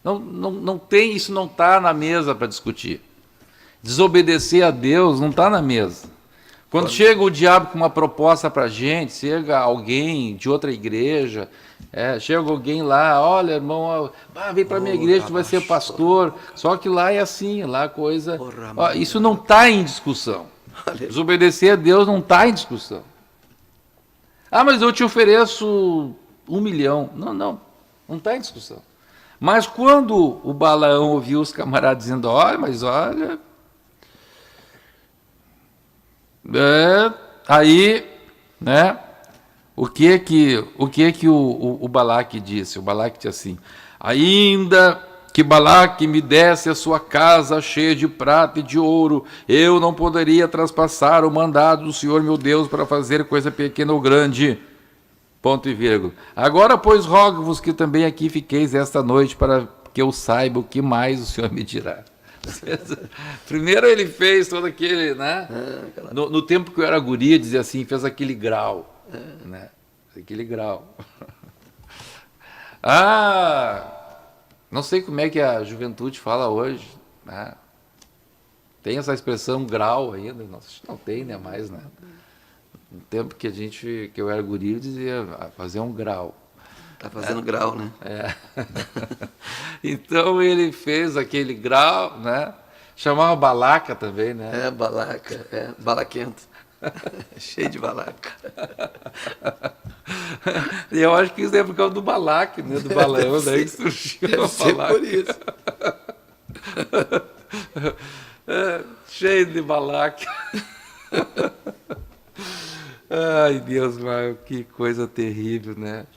Não tem, isso não está na mesa para discutir. Desobedecer a Deus não está na mesa. Quando chega o diabo com uma proposta para a gente, chega alguém de outra igreja, chega alguém lá, olha, irmão, vem para a minha igreja, tu vai ser pastor. Só que lá é assim, lá a coisa... isso não está em discussão. Desobedecer a Deus não está em discussão. Mas eu te ofereço 1 milhão. Não está em discussão. Mas quando o Balaão ouviu os camaradas dizendo, olha... aí, né? O que o Balaque disse? O Balaque disse assim: ainda que Balaque me desse a sua casa cheia de prata e de ouro, eu não poderia traspassar o mandado do Senhor meu Deus para fazer coisa pequena ou grande. Ponto e vírgula. Agora, pois, rogo-vos que também aqui fiqueis esta noite para que eu saiba o que mais o Senhor me dirá. Primeiro ele fez todo aquele, né? No tempo que eu era guri, dizia assim, fez aquele grau, né? Aquele grau. Não sei como é que a juventude fala hoje, né? Tem essa expressão grau ainda? Não tem, né? Mais, né? No tempo que eu era guri, eu dizia fazer um grau. Tá fazendo grau, né? Então ele fez aquele grau, né? Chamava balaca também, né? Balaca, balaquento. Cheio de balaca. E eu acho que isso é por causa do balaque, né? Do balão, daí que surgiu a balaca. Por isso. Cheio de balaca. Ai, Deus, meu, que coisa terrível, né?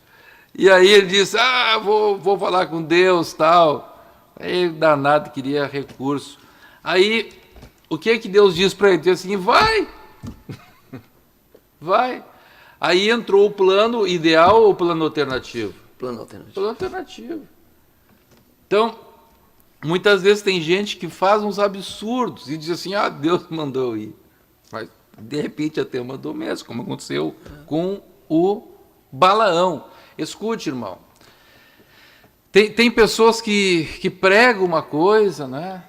E aí ele disse, vou falar com Deus, tal. Aí danado, queria recurso. Aí, o que Deus disse para ele? Disse assim, vai! Vai! Aí entrou o plano ideal ou o plano alternativo? Plano alternativo. Plano alternativo. Então, muitas vezes tem gente que faz uns absurdos e diz assim, Deus mandou ir. Mas, de repente, até mandou mesmo, como aconteceu com o Balaão. Escute, irmão. Tem pessoas que pregam uma coisa, né?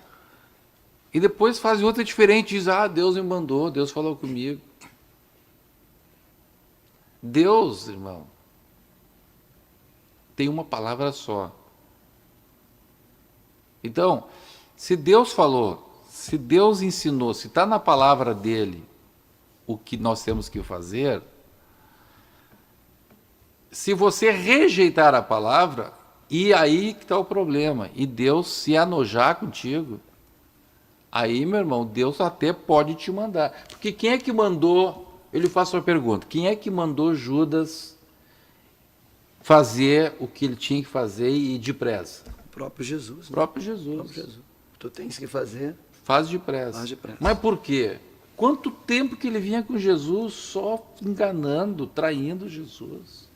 E depois fazem outra diferente. Diz, Deus me mandou, Deus falou comigo. Deus, irmão, tem uma palavra só. Então, se Deus falou, se Deus ensinou, se está na palavra dele o que nós temos que fazer, se você rejeitar a palavra, e aí que está o problema, e Deus se anojar contigo, aí, meu irmão, Deus até pode te mandar. Porque quem é que mandou, eu lhe faço uma pergunta, quem é que mandou Judas fazer o que ele tinha que fazer e depressa? O próprio Jesus. O próprio Jesus. O próprio Jesus. Tu tens que fazer. Faz depressa. Faz depressa. Mas por quê? Quanto tempo que ele vinha com Jesus só enganando, traindo Jesus?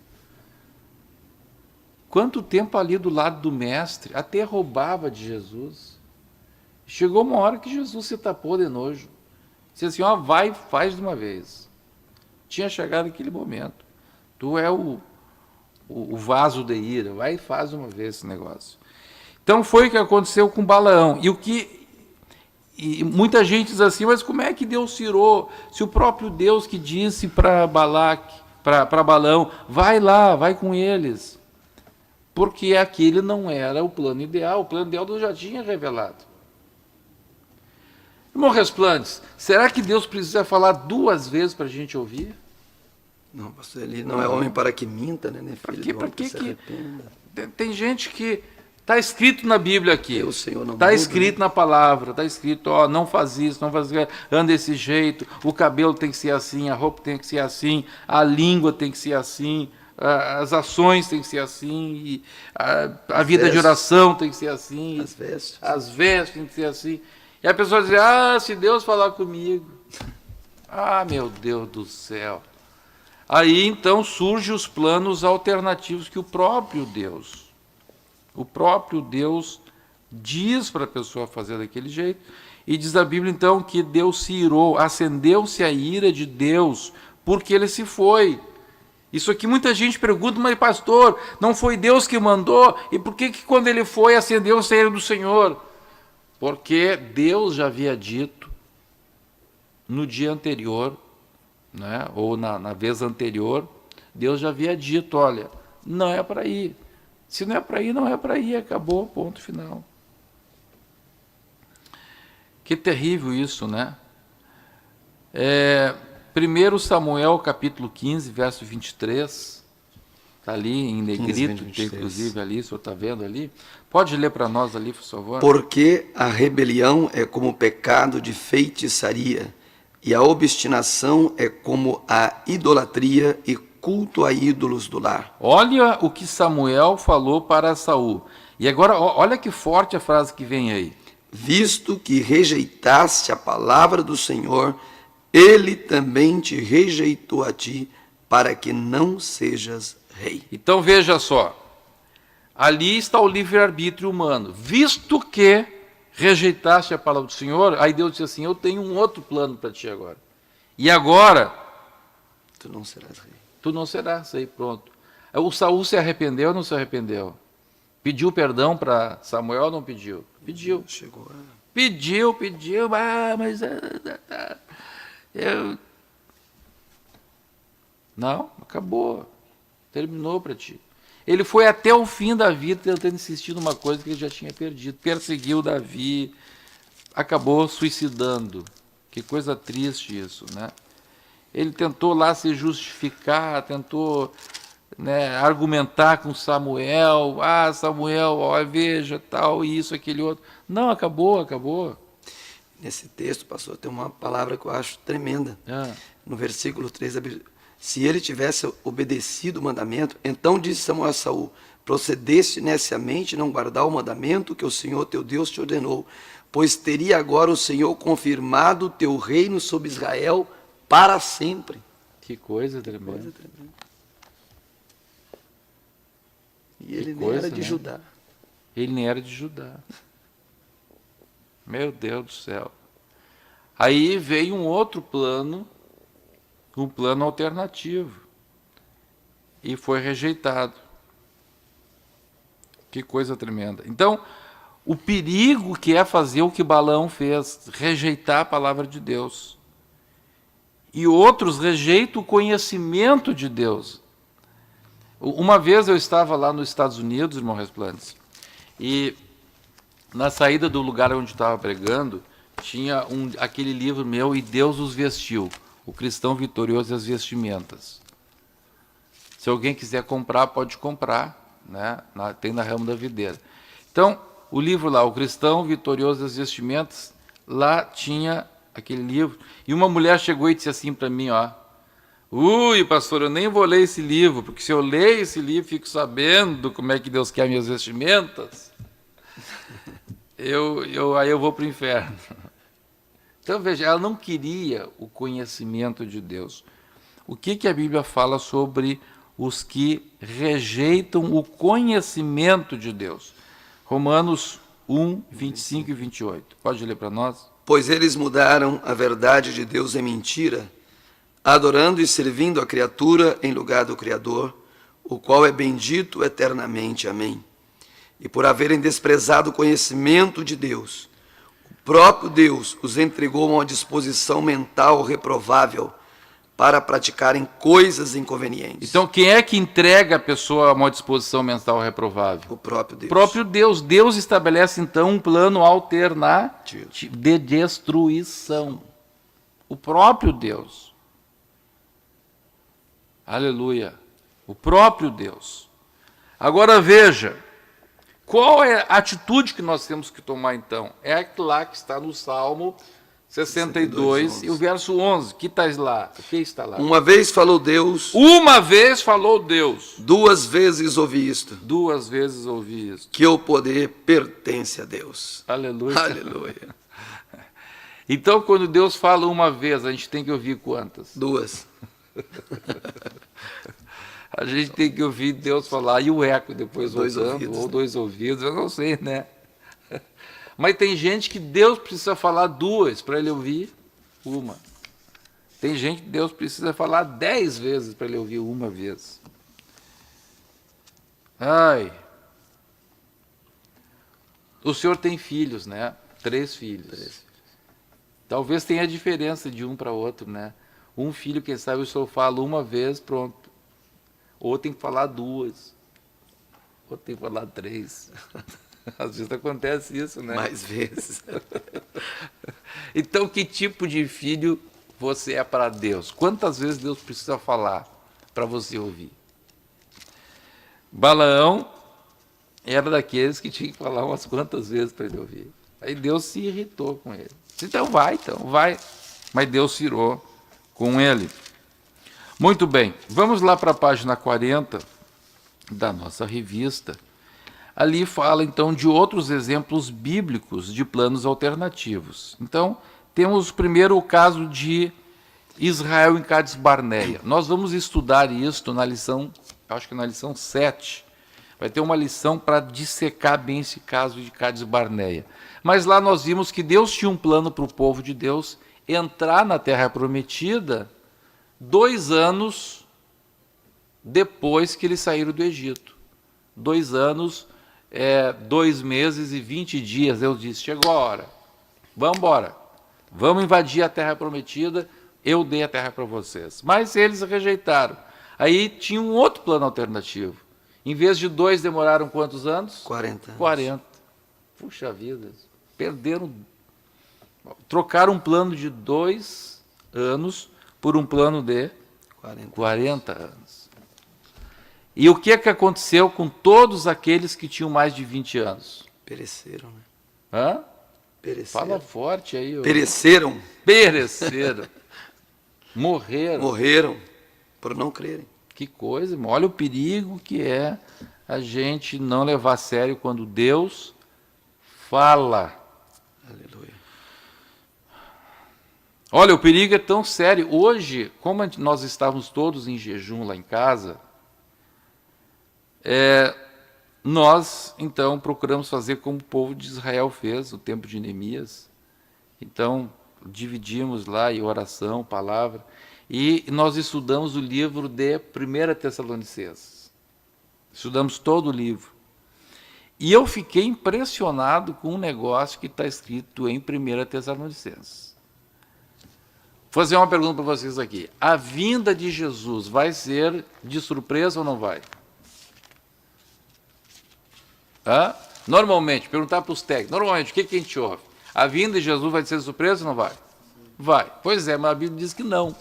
Quanto tempo ali do lado do mestre, até roubava de Jesus. Chegou uma hora que Jesus se tapou de nojo. Disse assim, vai, faz de uma vez. Tinha chegado aquele momento. Tu é o vaso de ira, vai e faz de uma vez esse negócio. Então foi o que aconteceu com Balaão. E muita gente diz assim, mas como é que Deus tirou? Se o próprio Deus que disse para Balaque, para Balaão, vai lá, vai com eles. Porque aquele não era o plano ideal. O plano ideal Deus já tinha revelado. Irmão Resplandes, será que Deus precisa falar 2 vezes para a gente ouvir? Não, pastor, ele não é homem para que minta, né? Filho Para que se arrependa. tem gente que Está escrito na Bíblia aqui. O Senhor não Está muda, escrito na palavra. Está escrito, ó, não faz isso, não faz isso, anda desse jeito, o cabelo tem que ser assim, a roupa tem que ser assim, a língua tem que ser assim, as ações têm que ser assim, e a vida de oração tem que ser assim, as vestes têm que ser assim. E a pessoa diz, se Deus falar comigo, meu Deus do céu. Aí então surgem os planos alternativos que o próprio Deus diz para a pessoa fazer daquele jeito, e diz a Bíblia então que Deus se irou, acendeu-se a ira de Deus, porque ele se foi. Isso aqui muita gente pergunta, mas pastor, não foi Deus que mandou? E por que quando ele foi, acendeu-se a ira do Senhor? Porque Deus já havia dito no dia anterior, né, ou na vez anterior, Deus já havia dito, olha, não é para ir. Se não é para ir, não é para ir, acabou, ponto final. Que terrível isso, né? 1 Samuel, capítulo 15, verso 23, está ali em negrito, 15, tem inclusive ali, o senhor está vendo ali? Pode ler para nós ali, por favor. Porque a rebelião é como o pecado de feitiçaria, e a obstinação é como a idolatria e culto a ídolos do lar. Olha o que Samuel falou para Saul. E agora, olha que forte a frase que vem aí. Visto que rejeitaste a palavra do Senhor, ele também te rejeitou a ti, para que não sejas rei. Então veja só, ali está o livre-arbítrio humano. Visto que rejeitaste a palavra do Senhor, aí Deus disse assim, eu tenho um outro plano para ti agora. E agora, tu não serás rei. Tu não serás rei, pronto. O Saul se arrependeu ou não se arrependeu? Pediu perdão para Samuel ou não pediu? Pediu. Chegou. Pediu, mas... Não, acabou. Terminou para ti. Ele foi até o fim da vida tentando insistir numa coisa que ele já tinha perdido. Perseguiu Davi, acabou suicidando. Que coisa triste isso, né? Ele tentou lá se justificar, tentou, né, argumentar com Samuel. Samuel, ó, veja, tal, isso, aquele outro. Não, acabou. Nesse texto, pastor, tem uma palavra que eu acho tremenda. No versículo 3, se ele tivesse obedecido o mandamento, então disse Samuel a Saul, procedeste neciamente não guardar o mandamento que o Senhor teu Deus te ordenou, pois teria agora o Senhor confirmado o teu reino sobre Israel para sempre. Que coisa tremenda. E ele nem era de Judá. Ele nem era de Judá. Meu Deus do céu. Aí veio um outro plano, um plano alternativo, e foi rejeitado. Que coisa tremenda. Então, o perigo que é fazer o que Balaão fez, rejeitar a palavra de Deus. E outros rejeitam o conhecimento de Deus. Uma vez eu estava lá nos Estados Unidos, irmão Resplandes, e na saída do lugar onde estava pregando, tinha aquele livro meu, E Deus os Vestiu, O Cristão Vitorioso e as Vestimentas. Se alguém quiser comprar, pode comprar, né? Tem na Ramo da Videira. Então, o livro lá, O Cristão Vitorioso e as Vestimentas, lá tinha aquele livro, e uma mulher chegou e disse assim para mim, ui, pastor, eu nem vou ler esse livro, porque se eu ler esse livro, fico sabendo como é que Deus quer minhas vestimentas, aí eu vou para o inferno. Então, veja, ela não queria o conhecimento de Deus. O que a Bíblia fala sobre os que rejeitam o conhecimento de Deus? Romanos 1, 25 e 28. Pode ler para nós? Pois eles mudaram a verdade de Deus em mentira, adorando e servindo a criatura em lugar do Criador, o qual é bendito eternamente. Amém. E por haverem desprezado o conhecimento de Deus, o próprio Deus os entregou a uma disposição mental reprovável para praticarem coisas inconvenientes. Então, quem é que entrega a pessoa a uma disposição mental reprovável? O próprio Deus. O próprio Deus. Deus estabelece, então, um plano alternativo de destruição. O próprio Deus. Aleluia. O próprio Deus. Agora veja, Qual é a atitude que nós temos que tomar, então? É aquela que está no Salmo 62 e o verso 11. Que está lá? O que está lá? Uma vez falou Deus, Uma vez falou Deus. 2 vezes ouvi isto, 2 vezes ouvi isso. que o poder pertence a Deus. Aleluia. Aleluia. Então, quando Deus fala uma vez, a gente tem que ouvir quantas? 2. A gente tem que ouvir Deus falar e o eco depois 2 voltando, ouvidos, ou né? 2 ouvidos, eu não sei, né? Mas tem gente que Deus precisa falar 2 para ele ouvir uma. Tem gente que Deus precisa falar 10 vezes para ele ouvir uma vez. Ai. O senhor tem filhos, né? 3 filhos. Talvez tenha diferença de um para outro, né? Um filho, quem sabe, o senhor fala uma vez, pronto. Outro tem que falar 2. Outro tem que falar 3. Às vezes acontece isso, né? Mais vezes. Então, que tipo de filho você é para Deus? Quantas vezes Deus precisa falar para você ouvir? Balaão era daqueles que tinha que falar umas quantas vezes para ele ouvir. Aí Deus se irritou com ele. Então vai. Mas Deus se irou com ele. Muito bem, vamos lá para a página 40 da nossa revista. Ali fala, então, de outros exemplos bíblicos de planos alternativos. Então, temos primeiro o caso de Israel em Cádiz Barneia. Nós vamos estudar isto na lição, acho que na lição 7. Vai ter uma lição para dissecar bem esse caso de Cádiz Barneia. Mas lá nós vimos que Deus tinha um plano para o povo de Deus entrar na Terra Prometida 2 anos depois que eles saíram do Egito. 2 anos, 2 meses e 20 dias. Deus disse, chegou a hora, vamos embora, vamos invadir a Terra Prometida, eu dei a terra para vocês. Mas eles rejeitaram. Aí tinha um outro plano alternativo. Em vez de 2, demoraram quantos anos? 40 anos. 40. Puxa vida, trocaram um plano de 2 anos por um plano de 40 anos. E o que aconteceu com todos aqueles que tinham mais de 20 anos? Pereceram, né? Hã? Pereceram. Fala forte aí. Pereceram. Pereceram. Morreram por não crerem. Que coisa, irmão. Olha o perigo que é a gente não levar a sério quando Deus fala. Aleluia. Olha, o perigo é tão sério. Hoje, como nós estávamos todos em jejum lá em casa, nós, então, procuramos fazer como o povo de Israel fez no tempo de Neemias. Então, dividimos lá em oração, palavra, e nós estudamos o livro de 1 Tessalonicenses. Estudamos todo o livro. E eu fiquei impressionado com um negócio que está escrito em 1 Tessalonicenses. Vou fazer uma pergunta para vocês aqui. A vinda de Jesus vai ser de surpresa ou não vai? Normalmente, perguntar para os técnicos, normalmente, o que a gente ouve? A vinda de Jesus vai ser de surpresa ou não vai? Vai. Pois é, mas a Bíblia diz que não.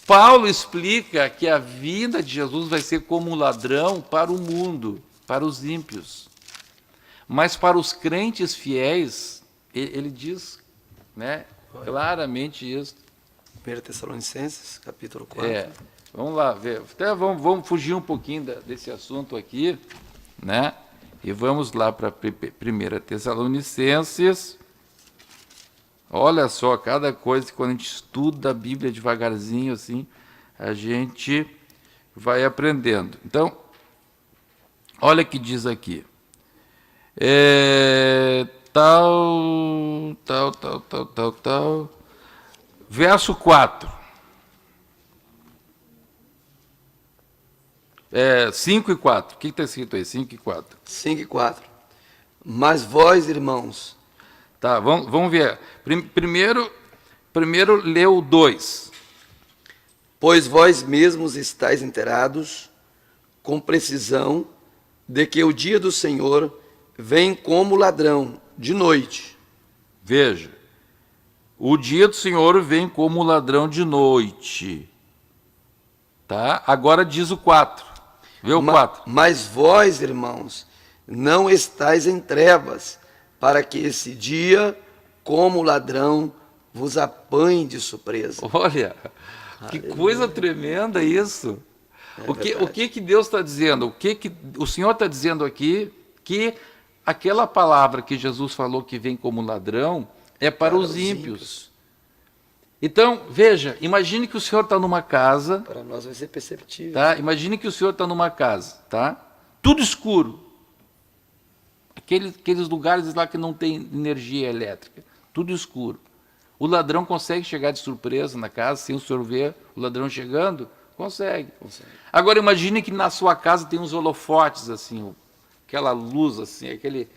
Paulo explica que a vinda de Jesus vai ser como um ladrão para o mundo, para os ímpios. Mas para os crentes fiéis, ele diz, né, claramente isso. 1 Tessalonicenses, capítulo 4. Vamos lá ver. Até vamos fugir um pouquinho desse assunto aqui, né? E vamos lá para 1 Tessalonicenses. Olha só, cada coisa que quando a gente estuda a Bíblia devagarzinho, assim, a gente vai aprendendo. Então, olha o que diz aqui. Tal. Verso 4. 5 e 4. O que está escrito aí? 5 e 4. 5 e 4. Mas vós, irmãos... Tá, vamos ver. Primeiro leu 2. Pois vós mesmos estáis inteirados com precisão de que o dia do Senhor vem como ladrão de noite. Veja, o dia do Senhor vem como ladrão de noite. Tá? Agora diz o 4. Vê o 4. Mas vós, irmãos, não estáis em trevas, para que esse dia, como ladrão, vos apanhe de surpresa. Olha, que coisa tremenda isso. O que Deus está dizendo? O que o Senhor está dizendo aqui? Que aquela palavra que Jesus falou que vem como ladrão é para os ímpios. Então, veja, imagine que o Senhor está numa casa. Para nós vai ser perceptível. Tá? Imagine que o Senhor está numa casa, tá? Tudo escuro. Aqueles lugares lá que não tem energia elétrica, tudo escuro. O ladrão consegue chegar de surpresa na casa, sem o senhor ver o ladrão chegando? Consegue. Agora imagine que na sua casa tem uns holofotes assim, aquela luz assim, aquele...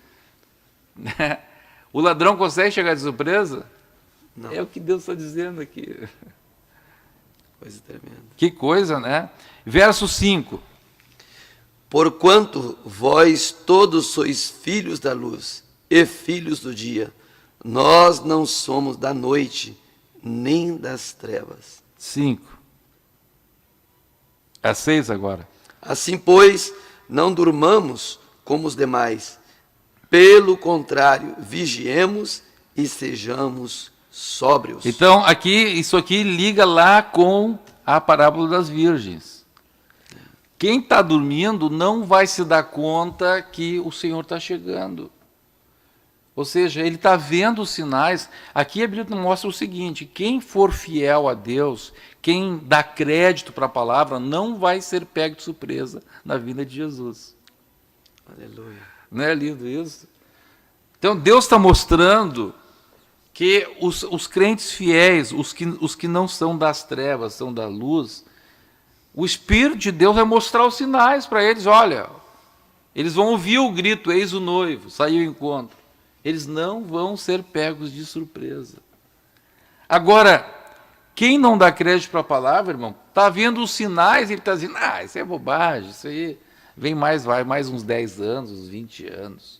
O ladrão consegue chegar de surpresa? Não. É o que Deus está dizendo aqui. Coisa tremenda. Que coisa, né? Verso 5. Porquanto vós todos sois filhos da luz e filhos do dia, nós não somos da noite, nem das trevas. 5. É 6 agora. Assim, pois, não durmamos como os demais. Pelo contrário, vigiemos e sejamos sóbrios. Então, isso aqui liga lá com a parábola das virgens. Quem está dormindo não vai se dar conta que o Senhor está chegando. Ou seja, ele está vendo os sinais. Aqui a Bíblia mostra o seguinte: quem for fiel a Deus, quem dá crédito para a palavra, não vai ser pego de surpresa na vinda de Jesus. Aleluia. Não é lindo isso? Então Deus está mostrando que os crentes fiéis, os que não são das trevas, são da luz, o Espírito de Deus vai mostrar os sinais para eles. Olha, eles vão ouvir o grito, eis o noivo, saiu o encontro. Eles não vão ser pegos de surpresa. Agora, quem não dá crédito para a palavra, irmão, está vendo os sinais e ele está dizendo, isso é bobagem, isso aí vai mais uns 10 anos, uns 20 anos.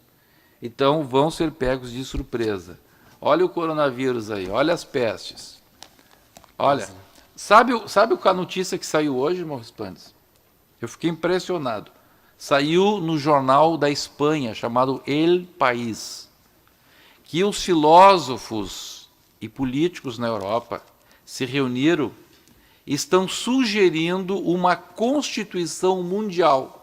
Então, vão ser pegos de surpresa. Olha o coronavírus aí, olha as pestes. Olha, sabe a notícia que saiu hoje, irmão Rispandes? Eu fiquei impressionado. Saiu no jornal da Espanha, chamado El País, que os filósofos e políticos na Europa se reuniram e estão sugerindo uma Constituição Mundial.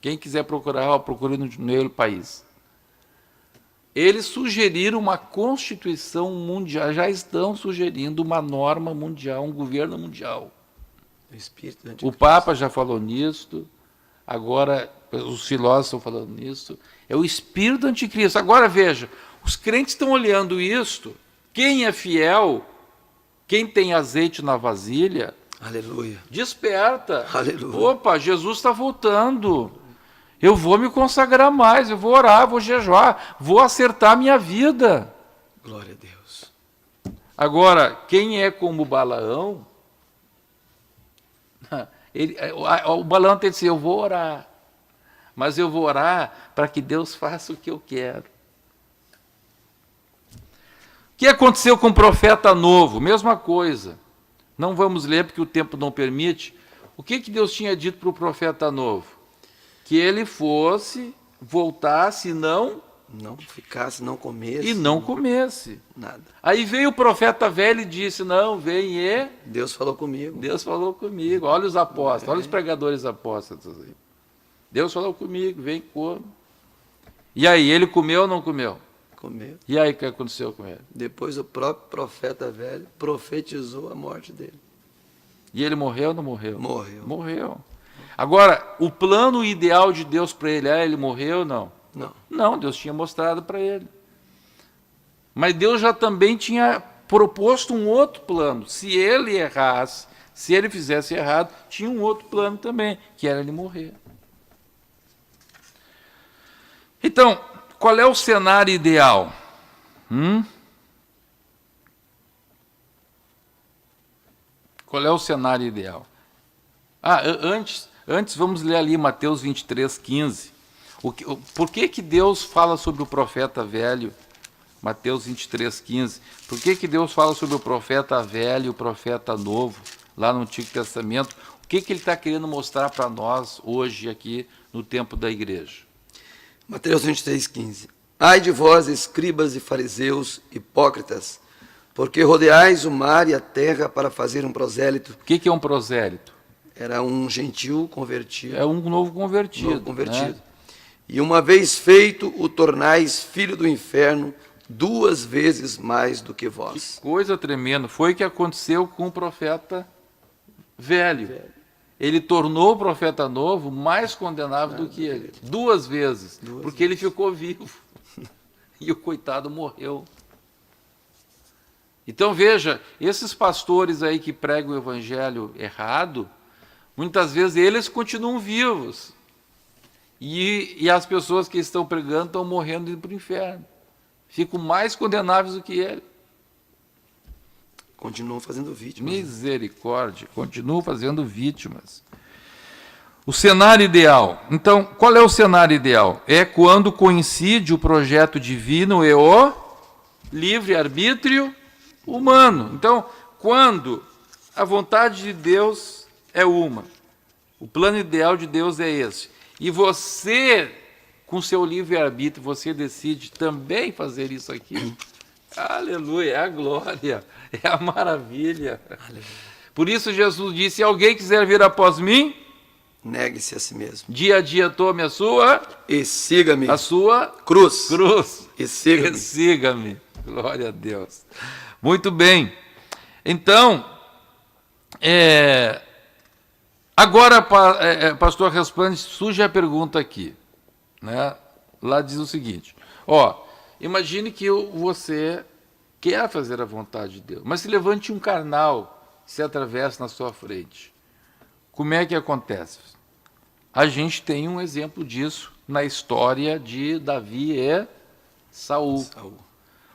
Quem quiser procurar, procure no El País. Eles sugeriram uma Constituição Mundial, já estão sugerindo uma norma mundial, um governo mundial. O Papa já falou nisso, agora os filósofos estão falando nisso. É o espírito do anticristo. Agora veja, os crentes estão olhando isto. Quem é fiel, quem tem azeite na vasilha, aleluia, desperta. Aleluia. Opa, Jesus está voltando. Eu vou me consagrar mais, eu vou orar, vou jejuar, vou acertar a minha vida. Glória a Deus. Agora, quem é como Balaão, o Balaão tem que dizer, eu vou orar, mas eu vou orar para que Deus faça o que eu quero. O que aconteceu com o profeta novo? Mesma coisa. Não vamos ler porque o tempo não permite. O que Deus tinha dito para o profeta novo? Que ele voltasse e não ficasse, não comesse. E não comesse. Nada. Aí veio o profeta velho e disse, não, vem e... Deus falou comigo. Deus falou comigo. Olha os apóstolos, olha os pregadores apóstolos aí. Deus falou comigo, vem e come. E aí, ele comeu ou não comeu? Comeu. E aí, o que aconteceu com ele? Depois o próprio profeta velho profetizou a morte dele. E ele morreu ou não morreu? Morreu. Morreu. Agora, o plano ideal de Deus para ele, ele morreu ou não? Não. Não, Deus tinha mostrado para ele. Mas Deus já também tinha proposto um outro plano. Se ele errasse, se ele fizesse errado, tinha um outro plano também, que era ele morrer. Então, qual é o cenário ideal? Qual é o cenário ideal? Antes vamos ler ali Mateus 23, 15. Por que Deus fala sobre o profeta velho Mateus 23:15. Por que Deus fala sobre o profeta velho e o profeta novo, lá no Antigo Testamento? O que Ele está querendo mostrar para nós hoje, aqui, no tempo da igreja? Mateus 23:15. Ai de vós, escribas e fariseus, hipócritas, porque rodeais o mar e a terra para fazer um prosélito. O que é um prosélito? Era um gentil convertido. É um novo convertido. Né? E uma vez feito, o tornais filho do inferno 2 vezes mais do que vós. Que coisa tremenda. Foi o que aconteceu com o profeta velho. Ele tornou o profeta novo mais condenável do que ele. 2 vezes. Porque ele ficou vivo. E o coitado morreu. Então veja, esses pastores aí que pregam o evangelho errado, muitas vezes eles continuam vivos. E as pessoas que estão pregando estão morrendo indo para o inferno. Ficam mais condenáveis do que ele. Continuam fazendo vítimas. Misericórdia, continuam fazendo vítimas. O cenário ideal. Então, qual é o cenário ideal? É quando coincide o projeto divino e o livre-arbítrio humano. Então, quando a vontade de Deus é uma, o plano ideal de Deus é esse, e você, com seu livre-arbítrio, você decide também fazer isso aqui, aleluia, é a glória, é a maravilha. Aleluia. Por isso Jesus disse, se alguém quiser vir após mim, negue-se a si mesmo. Dia a dia tome a sua... E siga-me. A sua... Cruz. E siga-me. E siga-me. Glória a Deus. Muito bem. Então, agora, pastor Raspani, surge a pergunta aqui. Né? Lá diz o seguinte, imagine que você quer fazer a vontade de Deus, mas se levante um carnal, se atravessa na sua frente. Como é que acontece? A gente tem um exemplo disso na história de Davi e Saul.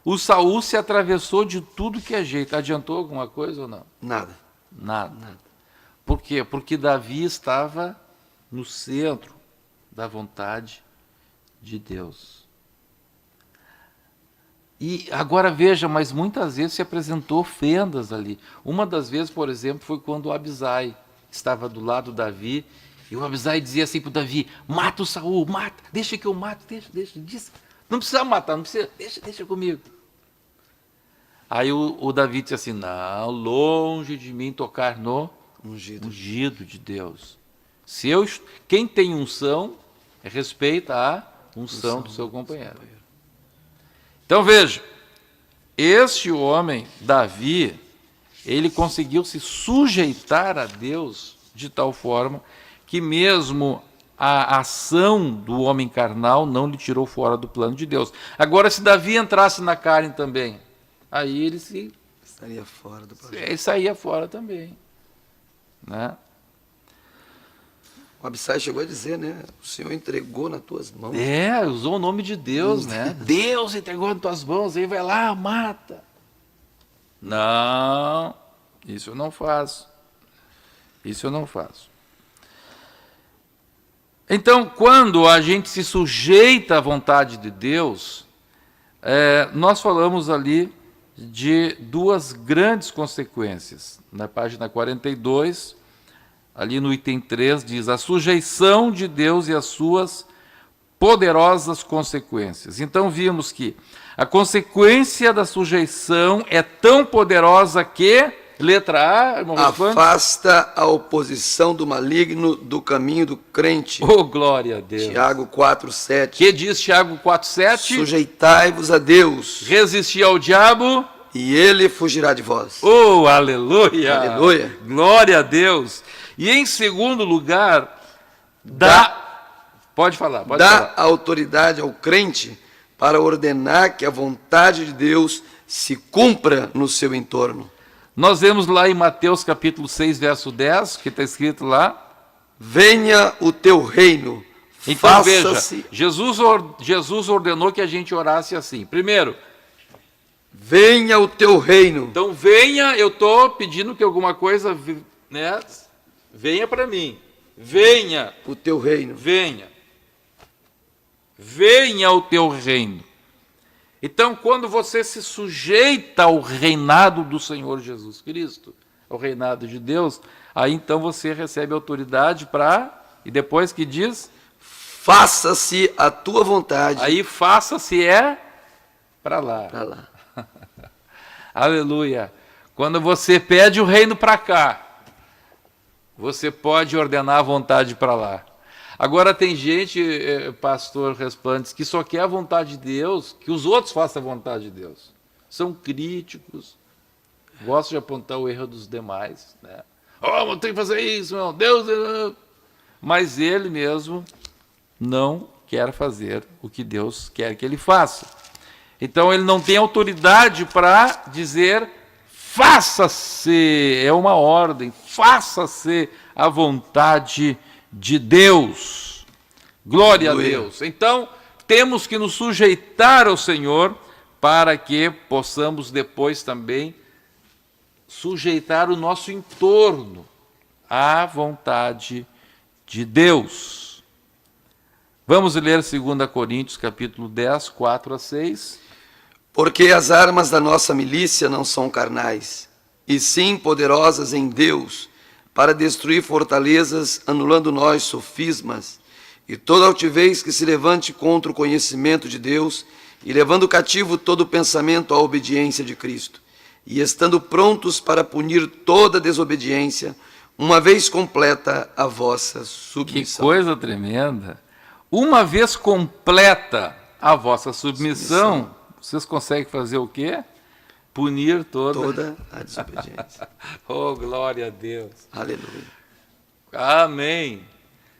O Saul se atravessou de tudo que é jeito. Adiantou alguma coisa ou não? Nada. Por quê? Porque Davi estava no centro da vontade de Deus. E agora veja, mas muitas vezes se apresentou fendas ali. Uma das vezes, por exemplo, foi quando o Abisai estava do lado do Davi, e o Abisai dizia assim para o Davi, mata o Saul, mata, deixa que eu mato, deixa. Não precisa matar, não precisa, deixa comigo. Aí o Davi disse assim, não, longe de mim tocar no ungido de Deus. Quem tem unção, respeita a unção do seu companheiro. Então veja, este homem, Davi, ele conseguiu se sujeitar a Deus de tal forma que mesmo a ação do homem carnal não lhe tirou fora do plano de Deus. Agora, se Davi entrasse na carne também, aí ele estaria fora do projeto. Ele saía fora também. Né? O Abissai chegou a dizer, né? O Senhor entregou nas tuas mãos. Usou o nome de Deus, né? Deus entregou nas tuas mãos, aí vai lá, mata. Não, isso eu não faço. Então, quando a gente se sujeita à vontade de Deus, nós falamos ali de 2 grandes consequências. Na página 42, ali no item 3, diz a sujeição de Deus e as suas poderosas consequências. Então, vimos que a consequência da sujeição é tão poderosa que, letra A, irmão, afasta a oposição do maligno do caminho do crente. Oh, glória a Deus. Tiago 4:7. Que diz Tiago 4:7? Sujeitai-vos a Deus. Resistir ao diabo. E ele fugirá de vós. Oh, aleluia. Aleluia. Glória a Deus. E em segundo lugar, pode falar. Dá autoridade ao crente para ordenar que a vontade de Deus se cumpra no seu entorno. Nós vemos lá em Mateus capítulo 6, verso 10, que está escrito lá. Venha o teu reino, então veja, Jesus ordenou que a gente orasse assim. Primeiro, venha o teu reino. Então venha, eu estou pedindo que alguma coisa, né, venha para mim. Venha o teu reino. Venha o teu reino. Então, quando você se sujeita ao reinado do Senhor Jesus Cristo, ao reinado de Deus, aí então você recebe autoridade para, e depois que diz, faça-se a tua vontade. aí faça-se para lá. Para lá. Aleluia. Quando você pede o reino para cá, você pode ordenar a vontade para lá. Agora tem gente, pastor Resplantes, que só quer a vontade de Deus, que os outros façam a vontade de Deus. São críticos, gostam de apontar o erro dos demais. Né? Oh, mas tem que fazer isso, meu Deus. Mas ele mesmo não quer fazer o que Deus quer que ele faça. Então ele não tem autoridade para dizer, faça-se, é uma ordem, faça-se a vontade de Deus. Glória Aleluia. a Deus. Então, temos que nos sujeitar ao Senhor para que possamos depois também sujeitar o nosso entorno à vontade de Deus. Vamos ler 2 Coríntios, capítulo 10, 4 a 6. Porque as armas da nossa milícia não são carnais, e sim poderosas em Deus, para destruir fortalezas, anulando nós sofismas, e toda altivez que se levante contra o conhecimento de Deus, e levando cativo todo pensamento à obediência de Cristo, e estando prontos para punir toda desobediência, uma vez completa a vossa Que submissão. coisa tremenda. Uma vez completa a vossa submissão, vocês conseguem fazer o quê? Punir Toda a desobediência. Oh, glória a Deus. Aleluia. Amém.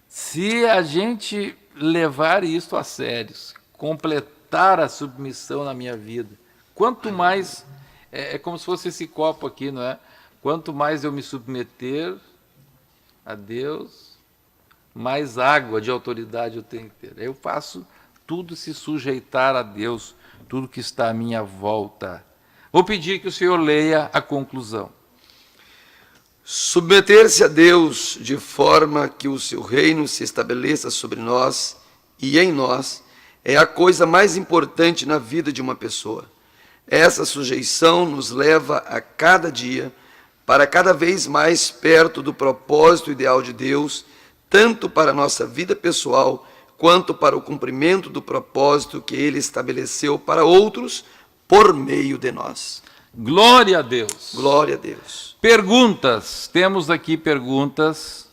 Se a gente levar isso a sério, completar a submissão na minha vida, quanto mais, é como se fosse esse copo aqui, não é? Quanto mais eu me submeter a Deus, mais água de autoridade eu tenho que ter. Eu faço tudo se sujeitar a Deus, tudo que está à minha volta. Vou pedir que o senhor leia a conclusão. Submeter-se a Deus de forma que o seu reino se estabeleça sobre nós e em nós é a coisa mais importante na vida de uma pessoa. Essa sujeição nos leva a cada dia para cada vez mais perto do propósito ideal de Deus, tanto para a nossa vida pessoal, quanto para o cumprimento do propósito que Ele estabeleceu para outros por meio de nós. Glória a Deus. Glória a Deus. Perguntas. Temos aqui perguntas,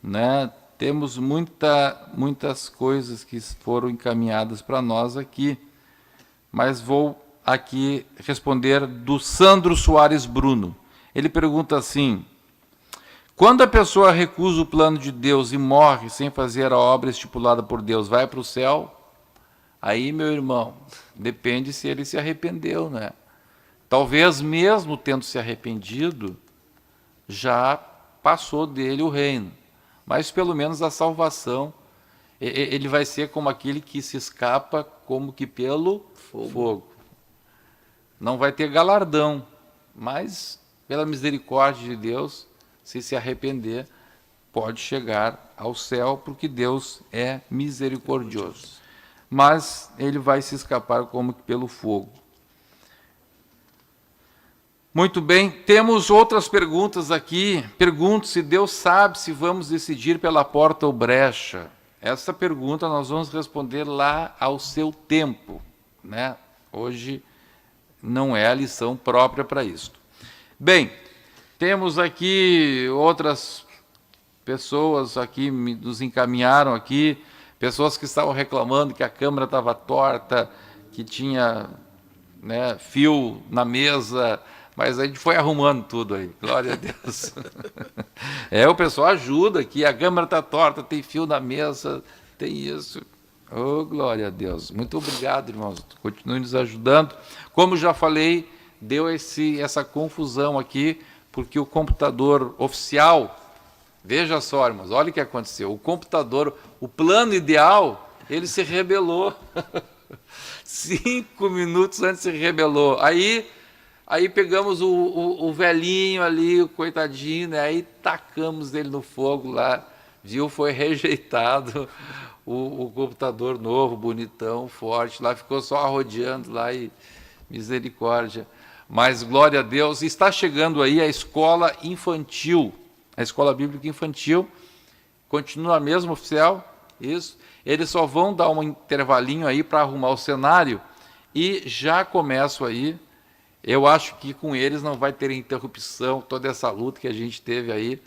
né? Temos muitas coisas que foram encaminhadas para nós aqui, mas vou aqui responder do Sandro Soares Bruno. Ele pergunta assim: quando a pessoa recusa o plano de Deus e morre sem fazer a obra estipulada por Deus, vai para o céu? Aí, meu irmão, depende se ele se arrependeu, né? Talvez mesmo tendo se arrependido, já passou dele o reino. Mas pelo menos a salvação, ele vai ser como aquele que se escapa como que pelo fogo. Não vai ter galardão, mas pela misericórdia de Deus, se arrepender, pode chegar ao céu, porque Deus é misericordioso. Mas ele vai se escapar como que pelo fogo. Muito bem, temos outras perguntas aqui. Pergunto se Deus sabe se vamos decidir pela porta ou brecha. Essa pergunta nós vamos responder lá ao seu tempo, né? Hoje não é a lição própria para isso. Bem, temos aqui outras pessoas aqui, nos encaminharam aqui, pessoas que estavam reclamando que a câmera estava torta, que tinha, né, fio na mesa, mas a gente foi arrumando tudo aí, glória a Deus. O pessoal ajuda aqui, a câmera está torta, tem fio na mesa, tem isso. Oh, glória a Deus. Muito obrigado, irmãos. Continue nos ajudando. Como já falei, deu essa confusão aqui, porque o computador oficial, veja só, irmãos, olha o que aconteceu. O computador, o plano ideal, ele se rebelou. 5 minutos antes se rebelou. Aí pegamos o velhinho ali, o coitadinho, né? Aí tacamos ele no fogo lá, viu, foi rejeitado o computador novo, bonitão, forte, lá ficou só rodeando lá e misericórdia. Mas glória a Deus, está chegando aí a escola infantil, a escola bíblica infantil, continua a mesma oficial, isso. Eles só vão dar um intervalinho aí para arrumar o cenário e já começo aí. Eu acho que com eles não vai ter interrupção, toda essa luta que a gente teve aí.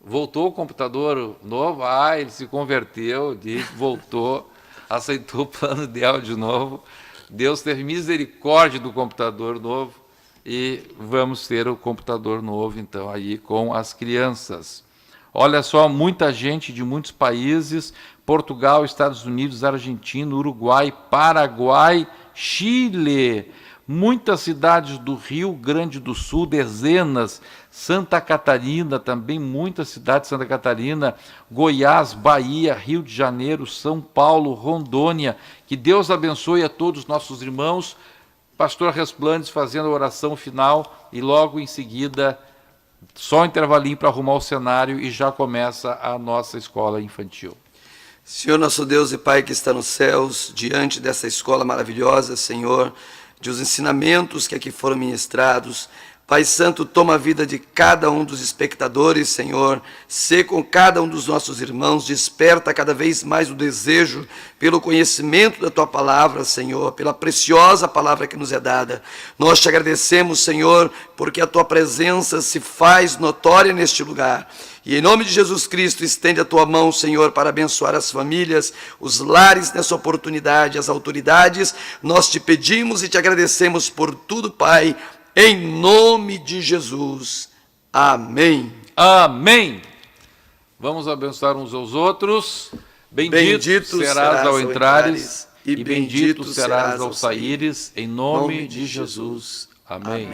Voltou o computador novo, ele se converteu, voltou, aceitou o plano Dell de novo. Deus teve misericórdia do computador novo e vamos ter o computador novo, então, aí com as crianças. Olha só, muita gente de muitos países, Portugal, Estados Unidos, Argentina, Uruguai, Paraguai, Chile, muitas cidades do Rio Grande do Sul, dezenas, Santa Catarina, também muitas cidades de Santa Catarina, Goiás, Bahia, Rio de Janeiro, São Paulo, Rondônia. Que Deus abençoe a todos os nossos irmãos. Pastor Resplandes fazendo a oração final e logo em seguida, só um intervalinho para arrumar o cenário e já começa a nossa escola infantil. Senhor nosso Deus e Pai que está nos céus, diante dessa escola maravilhosa, Senhor, de os ensinamentos que aqui foram ministrados, Pai Santo, toma a vida de cada um dos espectadores, Senhor, sê com cada um dos nossos irmãos, desperta cada vez mais o desejo pelo conhecimento da Tua palavra, Senhor, pela preciosa palavra que nos é dada. Nós te agradecemos, Senhor, porque a Tua presença se faz notória neste lugar. E em nome de Jesus Cristo, estende a Tua mão, Senhor, para abençoar as famílias, os lares nessa oportunidade, as autoridades. Nós te pedimos e te agradecemos por tudo, Pai, em nome de Jesus. Amém. Amém. Vamos abençoar uns aos outros. Bendito serás ao entrares e bendito serás ao saíres, em nome de Jesus. Amém.